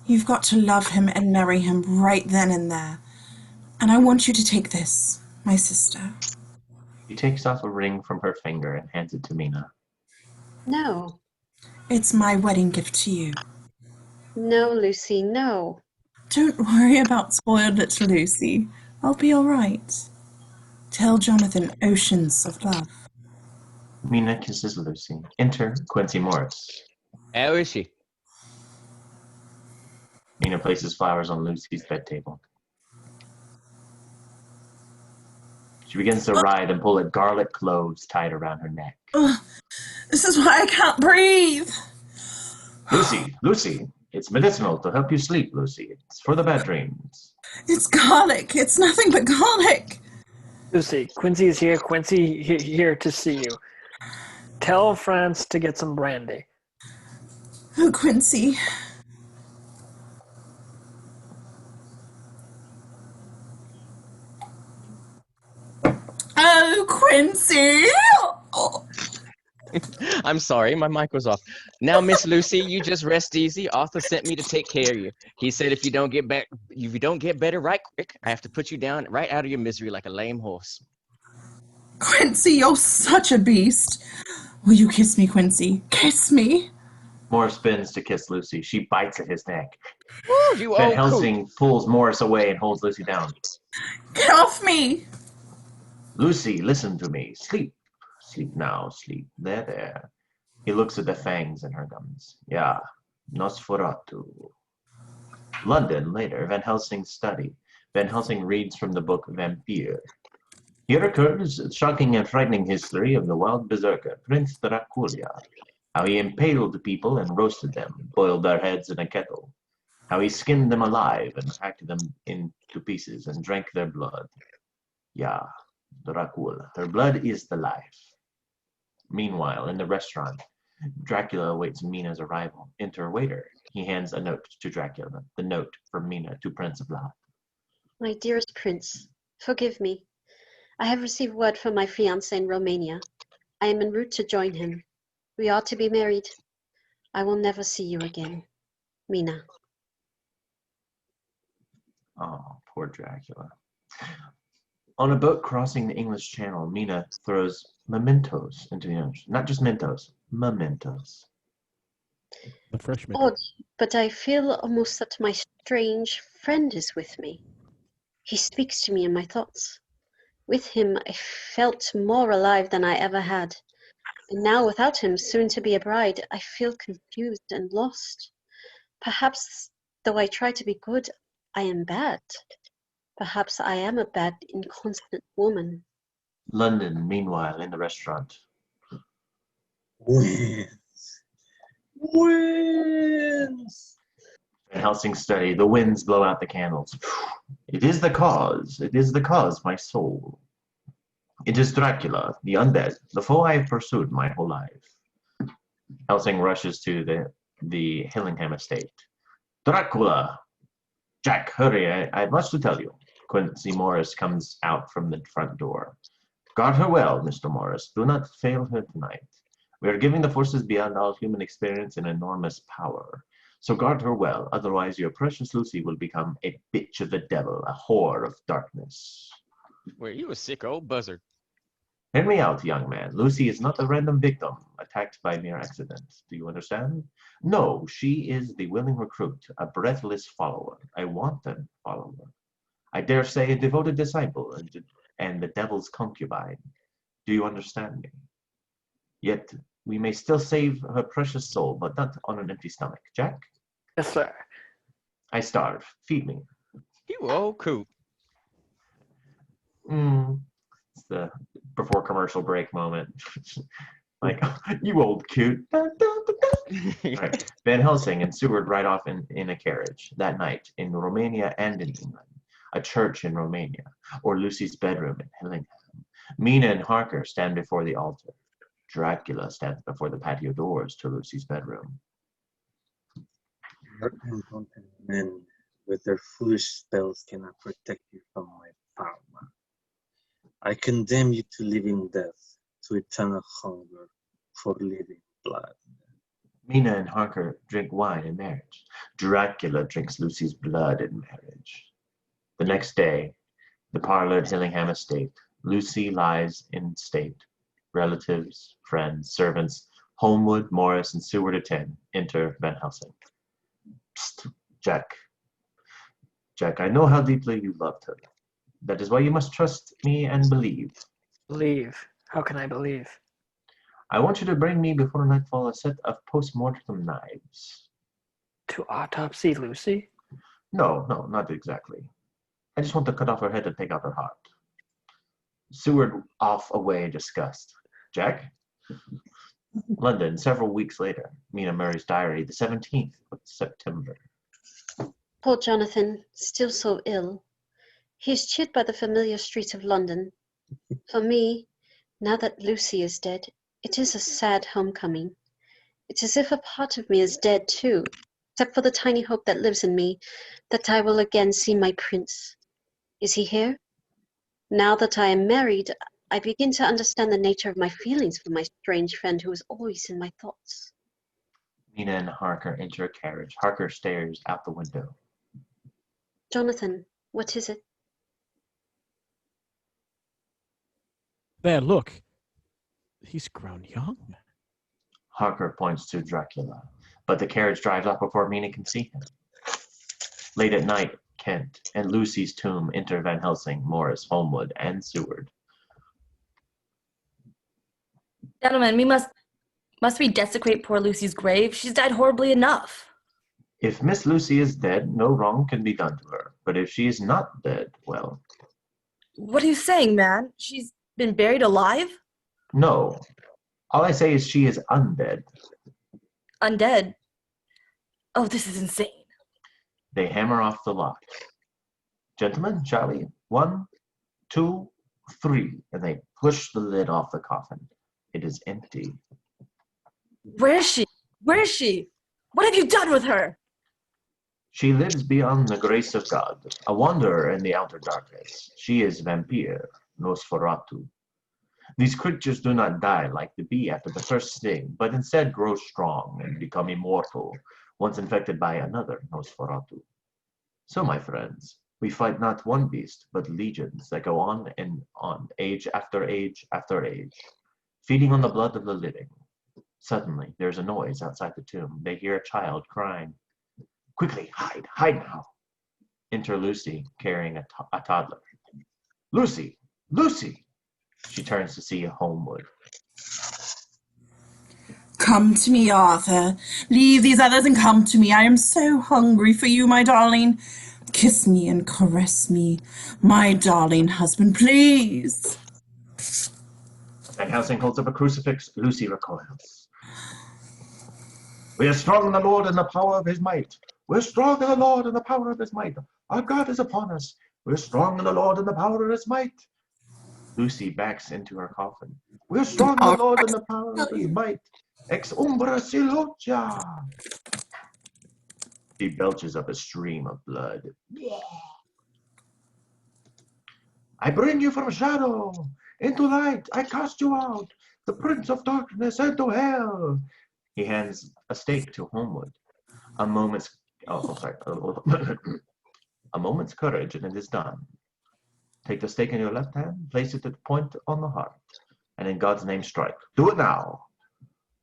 You've got to love him and marry him right then and there. And I want you to take this, my sister. She takes off a ring from her finger and hands it to Mina. No. It's my wedding gift to you. No, Lucy, no. Don't worry about spoiled little Lucy. I'll be all right. Tell Jonathan oceans of love. Mina kisses Lucy. Enter Quincy Morris. How is she? Mina places flowers on Lucy's bed table. She begins to ride and pull at garlic cloves tied around her neck. This is why I can't breathe. Lucy, it's medicinal to help you sleep, Lucy. It's for the bad dreams. It's garlic. It's nothing but garlic. Lucy, Quincy is here. Quincy here to see you. Tell France to get some brandy. Oh, Quincy. Oh, Quincy. Oh. I'm sorry, my mic was off. Now, Miss Lucy, you just rest easy. Arthur sent me to take care of you. He said if you don't get better right quick, I have to put you down right out of your misery like a lame horse. Quincy, you're such a beast. Will you kiss me, Quincy? Kiss me. Morris bends to kiss Lucy. She bites at his neck. Woo, you Van old Helsing pulls Morris away and holds Lucy down. Get off me. Lucy, listen to me. Sleep. Sleep now, sleep. There. He looks at the fangs in her gums. Yeah, Nosferatu. London, later, Van Helsing's study. Van Helsing reads from the book Vampire. Here occurs a shocking and frightening history of the wild berserker, Prince Dracula. How he impaled people and roasted them, boiled their heads in a kettle. How he skinned them alive and hacked them into pieces and drank their blood. Yeah, Dracula. Their blood is the life. Meanwhile, in the restaurant, Dracula awaits Mina's arrival. Enter a waiter. He hands a note to Dracula. The note from Mina to Prince of Blood. My dearest prince, forgive me. I have received word from my fiancé in Romania. I am en route to join him. We are to be married. I will never see you again. Mina. Oh, poor Dracula. On a boat crossing the English Channel, Mina throws mementos into the ocean. Not just Mentos, mementos. The fresh mint. Odd, but I feel almost that my strange friend is with me. He speaks to me in my thoughts. With him, I felt more alive than I ever had. And now, without him, soon to be a bride, I feel confused and lost. Perhaps, though I try to be good, I am bad. Perhaps I am a bad, inconstant woman. London, meanwhile, in the restaurant. Winds. Winds. Van Helsing study. The winds blow out the candles. It is the cause, my soul. It is Dracula, the undead, the foe I have pursued my whole life. Helsing rushes to the Hillingham estate. Dracula! Jack, hurry, I have much to tell you. Quincy Morris comes out from the front door. Guard her well, Mr. Morris. Do not fail her tonight. We are giving the forces beyond all human experience an enormous power. So guard her well, otherwise your precious Lucy will become a bitch of the devil, a whore of darkness. Were you a sick old buzzard? Hear me out, young man. Lucy is not a random victim, attacked by mere accident. Do you understand? No, she is the willing recruit, a breathless follower, a wanton follower. I dare say a devoted disciple and the devil's concubine. Do you understand me? Yet we may still save her precious soul, but not on an empty stomach. Jack? Yes, sir. I starve. Feed me. You old coot. It's the before commercial break moment. Like, you old coot. Right. Van Helsing and Seward ride off in a carriage that night in Romania and in England. A church in Romania, or Lucy's bedroom in Hillingham. Mina and Harker stand before the altar. Dracula stands before the patio doors to Lucy's bedroom. Your uncontent men with their foolish spells cannot protect you from my power. I condemn you to living death, to eternal hunger for living blood. Mina and Harker drink wine in marriage. Dracula drinks Lucy's blood in marriage. The next day, the parlor at Hillingham estate. Lucy lies in state. Relatives, friends, servants, Holmwood, Morris, and Seward attend. Enter Van Helsing. Psst, Jack. Jack, I know how deeply you loved her. That is why you must trust me and believe. Believe. How can I believe? I want you to bring me before nightfall a set of post-mortem knives. To autopsy Lucy? No, not exactly. I just want to cut off her head and take out her heart. Seward off away disgust. Jack? London, several weeks later. Mina Murray's diary, the 17th of September. Poor Jonathan, still so ill. He is cheered by the familiar streets of London. For me, now that Lucy is dead, it is a sad homecoming. It's as if a part of me is dead too, except for the tiny hope that lives in me that I will again see my prince. Is he here? Now that I am married, I begin to understand the nature of my feelings for my strange friend who is always in my thoughts. Mina and Harker enter a carriage. Harker stares out the window. Jonathan, what is it? There, look. He's grown young. Harker points to Dracula, but the carriage drives off before Mina can see him. Late at night, Kent and Lucy's tomb enter Van Helsing, Morris, Holmwood, and Seward. Gentlemen, must we desecrate poor Lucy's grave? She's died horribly enough. If Miss Lucy is dead, no wrong can be done to her. But if she is not dead, well... What are you saying, man? She's been buried alive? No. All I say is she is undead. undead. Oh, this is insane. They hammer off the lock. Gentlemen, shall we? 1, 2, 3. And they push the lid off the coffin. It is empty. Where is she? Where is she? What have you done with her? She lives beyond the grace of God, a wanderer in the outer darkness. She is vampire, Nosferatu. These creatures do not die like the bee after the first sting, but instead grow strong and become immortal once infected by another Nosferatu. So, my friends, we fight not one beast, but legions that go on and on, age after age after age, feeding on the blood of the living. Suddenly, there's a noise outside the tomb. They hear a child crying. Quickly, hide, hide now. Enter Lucy, carrying a toddler. Lucy, Lucy! She turns to see Homewood. Come to me, Arthur. Leave these others and come to me. I am so hungry for you, my darling. Kiss me and caress me, my darling husband, please. Van Helsing holds up a crucifix. Lucy recoils. We are strong in the Lord and the power of his might. We're strong in the Lord and the power of his might. Our God is upon us. We're strong in the Lord and the power of his might. Lucy backs into her coffin. We're strong in the Lord and the power of his might. Ex umbra silogia. She belches up a stream of blood. I bring you from shadow into light. I cast you out, the prince of darkness, into hell. He hands a stake to Homewood. A moment's a moment's courage, and it is done. Take the stake in your left hand, place it at the point on the heart, and in God's name strike. Do it now.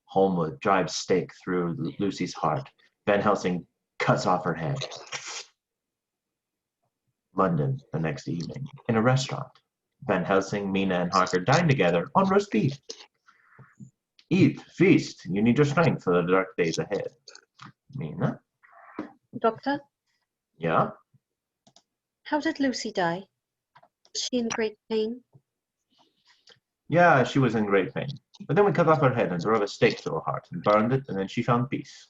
Homewood drives stake through Lucy's heart. Van Helsing cuts off her head. London, the next evening, in a restaurant. Van Helsing, Mina, and Harker dine together on roast beef. Eat, feast. You need your strength for the dark days ahead. Mina? Doctor, Yeah? how did Lucy die? Was she in great pain? Yeah, she was in great pain. But then we cut off her head and drove a stake through her heart and burned it, and then she found peace.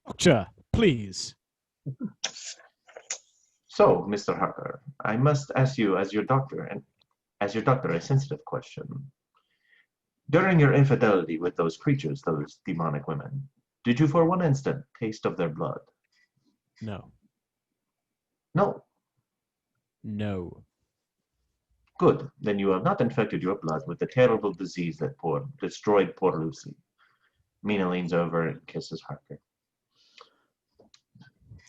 Doctor, please. So, Mr. Harker, I must ask you as your doctor, a sensitive question. During your infidelity with those creatures, those demonic women, did you for one instant taste of their blood? No. No. No. Good. Then you have not infected your blood with the terrible disease that destroyed poor Lucy. Mina leans over and kisses Harker.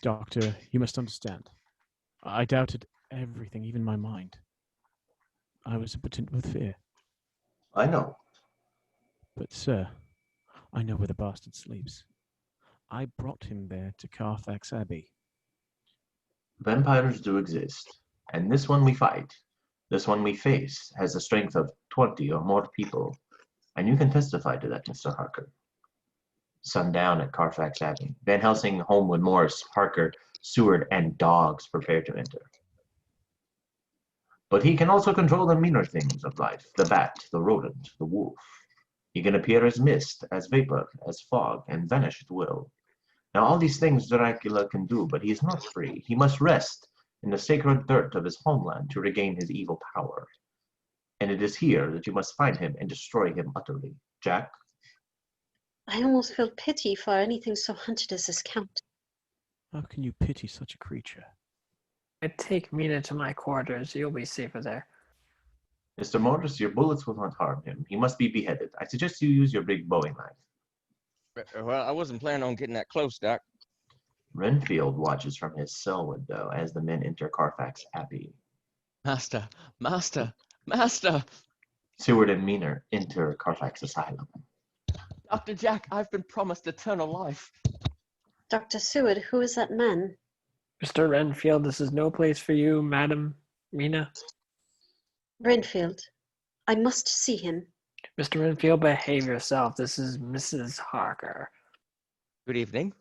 Doctor, you must understand. I doubted everything, even my mind. I was impotent with fear. I know. But, sir, I know where the bastard sleeps. I brought him there to Carfax Abbey. Vampires do exist, and this one we fight, this one we face, has the strength of 20 or more people, and you can testify to that, Mr. Harker. Sundown at Carfax Abbey. Van Helsing, Homewood, Morris, Harker, Seward, and dogs prepare to enter. But he can also control the meaner things of life, the bat, the rodent, the wolf. He can appear as mist, as vapor, as fog, and vanish at will. Now all these things Dracula can do, but he is not free. He must rest in the sacred dirt of his homeland to regain his evil power. And it is here that you must find him and destroy him utterly. Jack? I almost feel pity for anything so hunted as this count. How can you pity such a creature? I take Mina to my quarters. You'll be safer there. Mr. Morris, your bullets will not harm him. He must be beheaded. I suggest you use your big Bowie knife. Well, I wasn't planning on getting that close, Doc. Renfield watches from his cell window as the men enter Carfax Abbey. Master, master, master! Seward and Meaner enter Carfax Asylum. Dr. Jack, I've been promised eternal life. Dr. Seward, who is that man? Mr. Renfield, this is no place for you, Madam Mina. Renfield, I must see him. Mr. Renfield, behave yourself. This is Mrs. Harker. Good evening.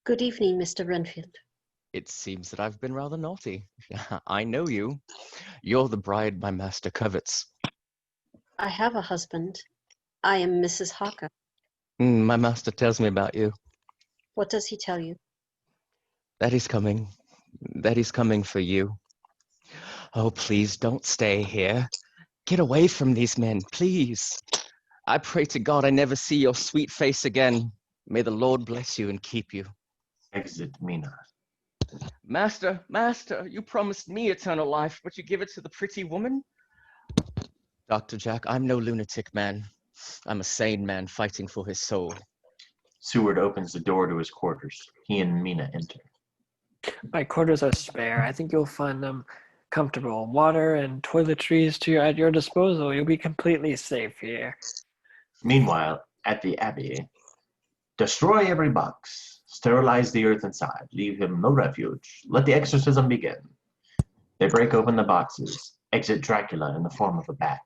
Good evening, Mr. Renfield. It seems that I've been rather naughty. I know you. You're the bride my master covets. I have a husband. I am Mrs. Harker. My master tells me about you. What does he tell you? That he's coming. That he's coming for you. Oh, please don't stay here. Get away from these men, please. I pray to God I never see your sweet face again. May the Lord bless you and keep you. Exit Mina. Master, master, you promised me eternal life, but you give it to the pretty woman? Dr. Jack, I'm no lunatic man. I'm a sane man fighting for his soul. Seward opens the door to his quarters. He and Mina enter. My quarters are spare. I think you'll find them comfortable. Water and toiletries at your disposal. You'll be completely safe here. Meanwhile, at the Abbey, destroy every box. Sterilize the earth inside. Leave him no refuge. Let the exorcism begin. They break open the boxes. Exit Dracula in the form of a bat.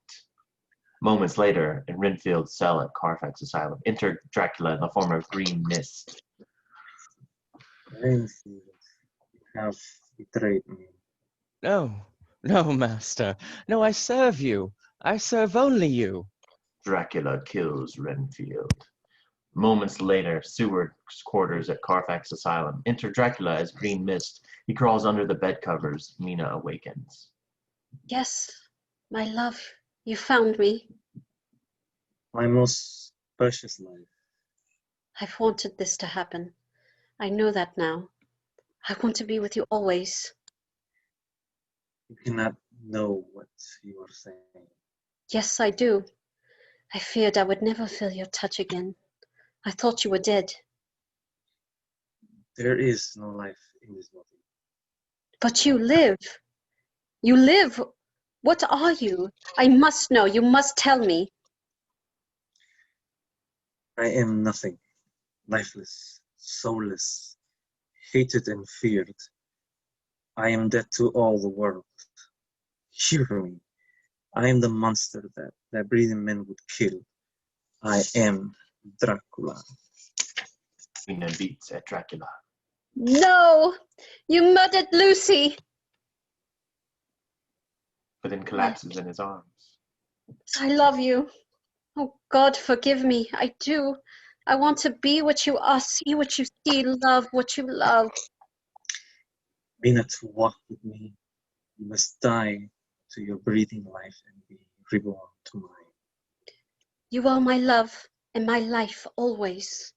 Moments later, in Renfield's cell at Carfax Asylum, enter Dracula in the form of green mist. Renfield, you have betrayed me. No, no, master. No, I serve you. I serve only you. Dracula kills Renfield. Moments later, Seward's quarters at Carfax Asylum. Enter Dracula as green mist. He crawls under the bed covers. Mina awakens. Yes, my love, you found me. My most precious life. I've wanted this to happen. I know that now. I want to be with you always. You cannot know what you are saying. Yes, I do. I feared I would never feel your touch again. I thought you were dead. There is no life in this body. But you live. You live. What are you? I must know. You must tell me. I am nothing. Lifeless, soulless, hated and feared. I am dead to all the world. Hear me. I am the monster that breathing men would kill. I am Dracula. Mina beats at Dracula. No! You murdered Lucy! But then collapses in his arms. I love you. Oh, God, forgive me. I do. I want to be what you are, see what you see, love what you love. Mina, to walk with me, you must die to your breathing life and be reborn to mine. You are my love and my life always.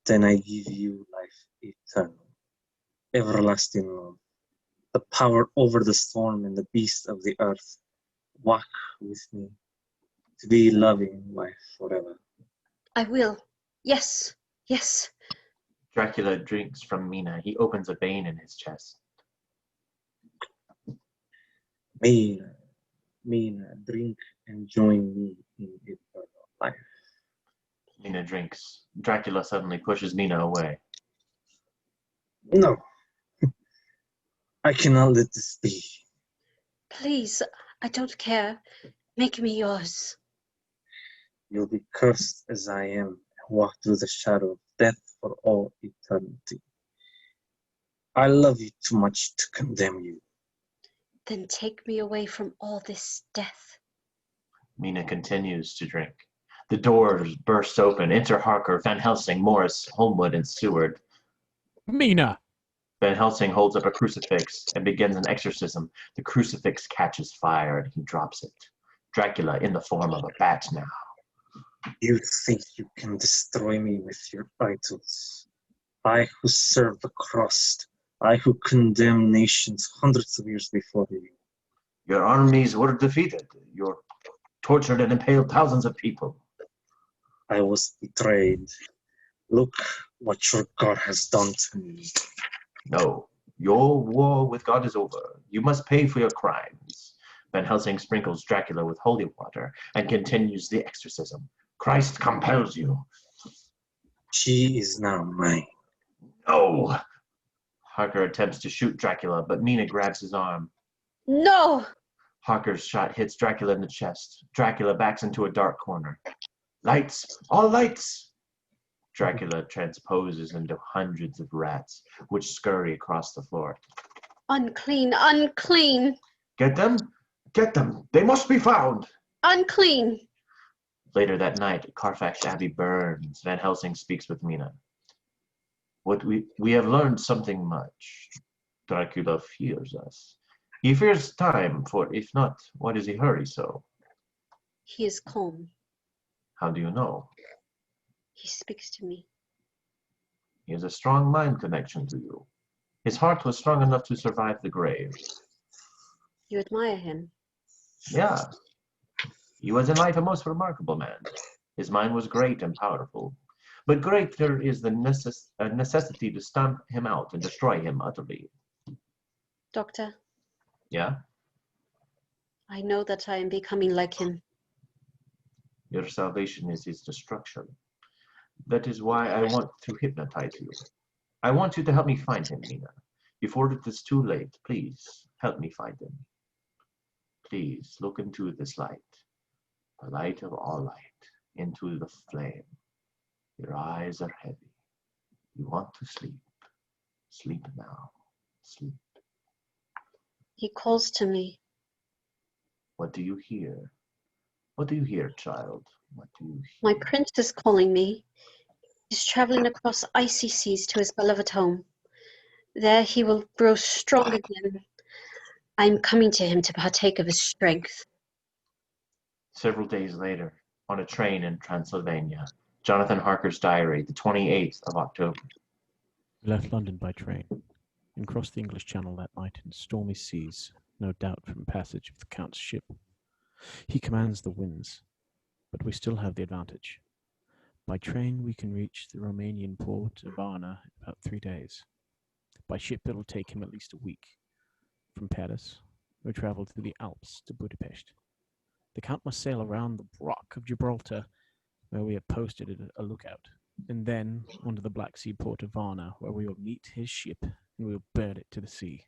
Then I give you life eternal, everlasting love, the power over the storm and the beasts of the earth. Walk with me to be loving life forever. I will. Yes, yes. Dracula drinks from Mina. He opens a vein in his chest. Mina, drink and join me in eternal life. Mina drinks. Dracula suddenly pushes Mina away. No, I cannot let this be. Please, I don't care. Make me yours. You'll be cursed as I am and walk through the shadow of death for all eternity. I love you too much to condemn you. Then take me away from all this death. Mina continues to drink. The doors burst open. Enter Harker, Van Helsing, Morris, Holmwood, and Seward. Mina! Van Helsing holds up a crucifix and begins an exorcism. The crucifix catches fire and he drops it. Dracula in the form of a bat now. You think you can destroy me with your idols? I who serve the cross, I who condemn nations hundreds of years before you. Your armies were defeated. You tortured and impaled thousands of people. I was betrayed. Look what your God has done to me. No, your war with God is over. You must pay for your crimes. Van Helsing sprinkles Dracula with holy water and continues the exorcism. Christ compels you. She is now mine. No! Harker attempts to shoot Dracula, but Mina grabs his arm. No! Harker's shot hits Dracula in the chest. Dracula backs into a dark corner. Lights! All lights! Dracula transposes into hundreds of rats, which scurry across the floor. Unclean, unclean, Get them? Get them! They must be found! unclean. Later that night, Carfax Abbey burns. Van Helsing speaks with Mina. We have learned something much. Dracula fears us. He fears time, for if not, why does he hurry so? He is calm. How do you know? He speaks to me. He has a strong mind connection to you. His heart was strong enough to survive the grave. You admire him? Yeah. He was in life a most remarkable man. His mind was great and powerful. But greater is the necessity to stamp him out and destroy him utterly. Doctor? Yeah? I know that I am becoming like him. Your salvation is his destruction. That is why I want to hypnotize you. I want you to help me find him, Mina. Before it is too late, please help me find him. Please look into this light, the light of all light, into the flame. Your eyes are heavy. You want to sleep. Sleep now. Sleep. He calls to me. What do you hear? What do you hear, child? What do you hear? My prince is calling me. He's traveling across icy seas to his beloved home. There he will grow strong again. I'm coming to him to partake of his strength. Several days later, on a train in Transylvania, Jonathan Harker's diary, the 28th of October. We left London by train and crossed the English Channel that night in stormy seas, no doubt from passage of the Count's ship. He commands the winds, but we still have the advantage. By train we can reach the Romanian port of Varna in about 3 days. By ship it'll take him at least a week. From Paris, we travel through the Alps to Budapest. The Count must sail around the Rock of Gibraltar, where we have posted a lookout, and then onto the Black Sea port of Varna, where we will meet his ship and we will burn it to the sea.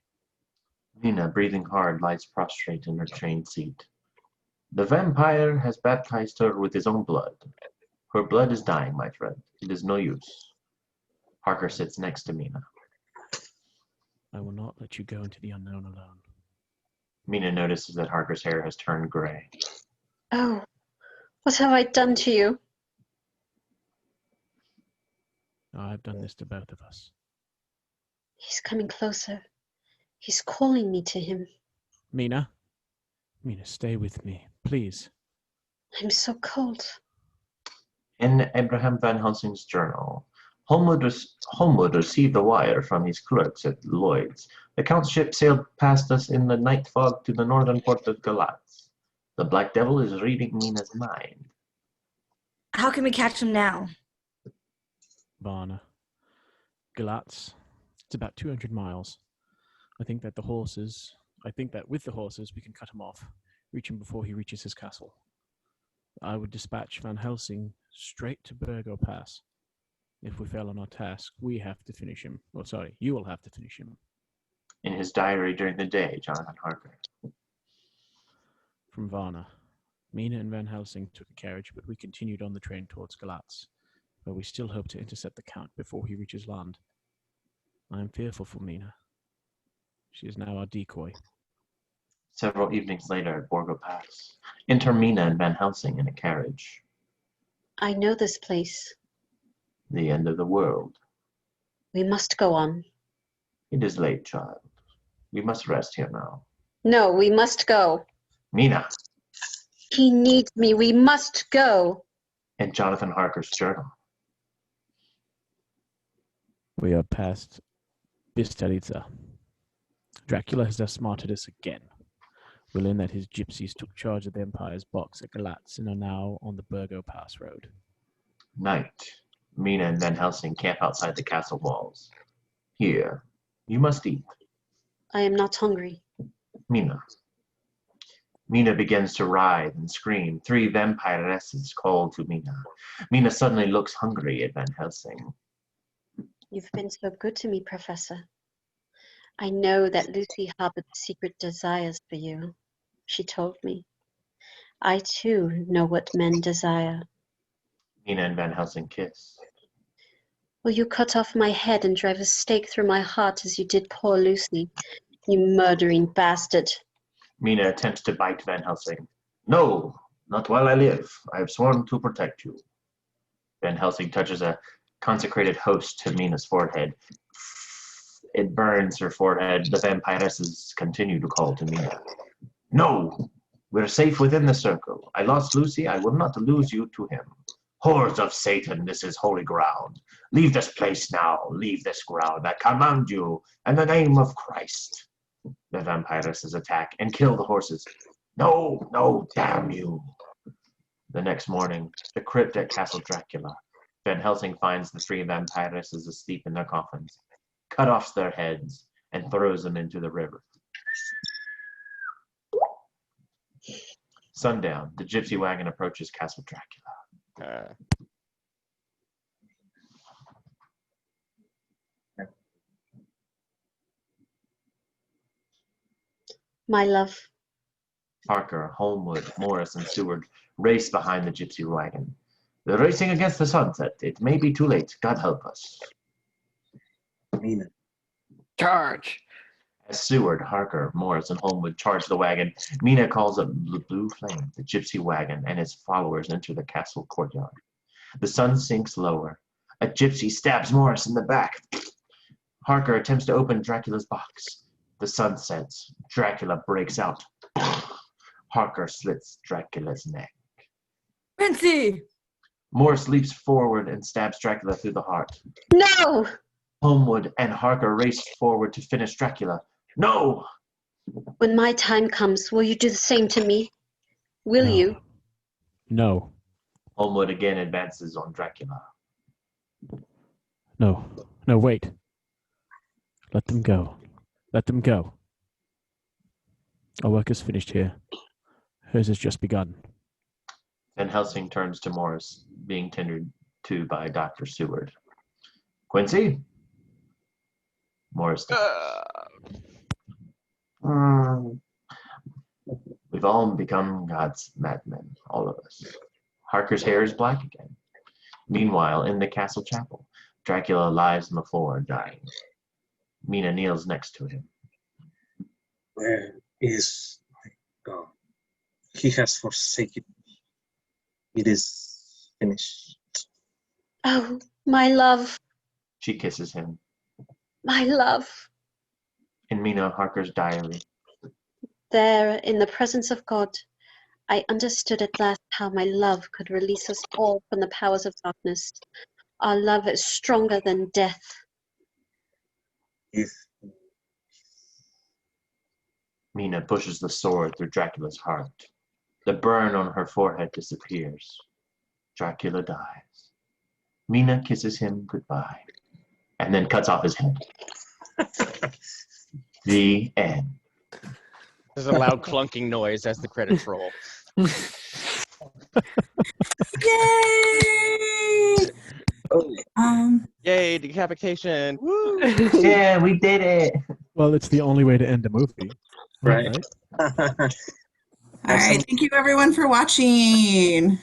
Mina, breathing hard, lies prostrate in her train seat. The vampire has baptized her with his own blood. Her blood is dying, my friend. It is no use. Harker sits next to Mina. I will not let you go into the unknown alone. Mina notices that Harker's hair has turned gray. Oh, what have I done to you? I have done this to both of us. He's coming closer. He's calling me to him. Mina? Mina, stay with me, please. I'm so cold. In Abraham Van Helsing's journal, Holmwood received a wire from his clerks at Lloyd's. The Count's ship sailed past us in the night fog to the northern port of Galatz. The Black Devil is reading Mina's mind. How can we catch him now? Varna. Galatz. It's about 200 miles. I think that with the horses we can cut him off, reach him before he reaches his castle. I would dispatch Van Helsing straight to Burgo Pass. If we fail on our task, we have to finish him. Oh, sorry, you will have to finish him. In his diary during the day, Jonathan Harker. From Varna, Mina and Van Helsing took a carriage, but we continued on the train towards Galatz, where we still hope to intercept the Count before he reaches land. I am fearful for Mina. She is now our decoy. Several evenings later at Borgo Pass, enter Mina and Van Helsing in a carriage. I know this place. The end of the world. We must go on. It is late, child. We must rest here now. No, we must go. Mina! He needs me. We must go. In Jonathan Harker's journal. We are past Bistritza. Dracula has outsmarted us again. We learn that his gypsies took charge of the Empire's box at Galatz and are now on the Burgo Pass road. Night. Mina and Van Helsing camp outside the castle walls. Here, you must eat. I am not hungry. Mina. Mina begins to writhe and scream. 3 vampiresses call to Mina. Mina suddenly looks hungry at Van Helsing. You've been so good to me, Professor. I know that Lucy harbored secret desires for you. She told me. I, too, know what men desire. Mina and Van Helsing kiss. Will you cut off my head and drive a stake through my heart as you did poor Lucy, you murdering bastard? Mina attempts to bite Van Helsing. No! Not while I live. I have sworn to protect you. Van Helsing touches a consecrated host to Mina's forehead. It burns her forehead. The vampiresses continue to call to Mina. No! We're safe within the circle. I lost Lucy. I will not lose you to him. Hordes of Satan, this is holy ground. Leave this place now. Leave this ground. I command you in the name of Christ. The vampiresses attack and kill the horses. No, no, damn you. The next morning, the crypt at Castle Dracula. Van Helsing finds the three vampiresses asleep in their coffins, cut off their heads, and throws them into the river. Sundown, the gypsy wagon approaches Castle Dracula. My love. Parker, Holmwood, Morris, and Seward race behind the gypsy wagon. They're racing against the sunset. It may be too late. God help us. Mina. Charge! As Seward, Harker, Morris, and Holmwood charge the wagon, Mina calls up Blue Flame, the gypsy wagon, and its followers enter the castle courtyard. The sun sinks lower. A gypsy stabs Morris in the back. Harker attempts to open Dracula's box. The sun sets. Dracula breaks out. Harker slits Dracula's neck. Quincy! Morris leaps forward and stabs Dracula through the heart. No! Holmwood and Harker race forward to finish Dracula. No! When my time comes, will you do the same to me? Will No. you? No. Holmwood again advances on Dracula. No. No, wait. Let them go. Let them go. Our work is finished here. Hers has just begun. Van Helsing turns to Morris, being tended to by Dr. Seward. Quincy? Morris dies. We've all become God's madmen, all of us. Harker's hair is black again. Meanwhile, in the castle chapel, Dracula lies on the floor, dying. Mina kneels next to him. Where is my God? He has forsaken me. It is finished. Oh, my love, She kisses him. my love. In Mina Harker's diary, There, in the presence of God, I understood at last how my love could release us all from the powers of darkness. Our love is stronger than death. If Mina pushes the sword through Dracula's heart. The burn on her forehead disappears. Dracula dies. Mina kisses him goodbye, and then cuts off his head. The end. There's a loud clunking noise as the credits roll. Yay! Yay, decapitation. Woo! Yeah, we did it. Well, it's the only way to end a movie. Right. All right, thank you everyone for watching.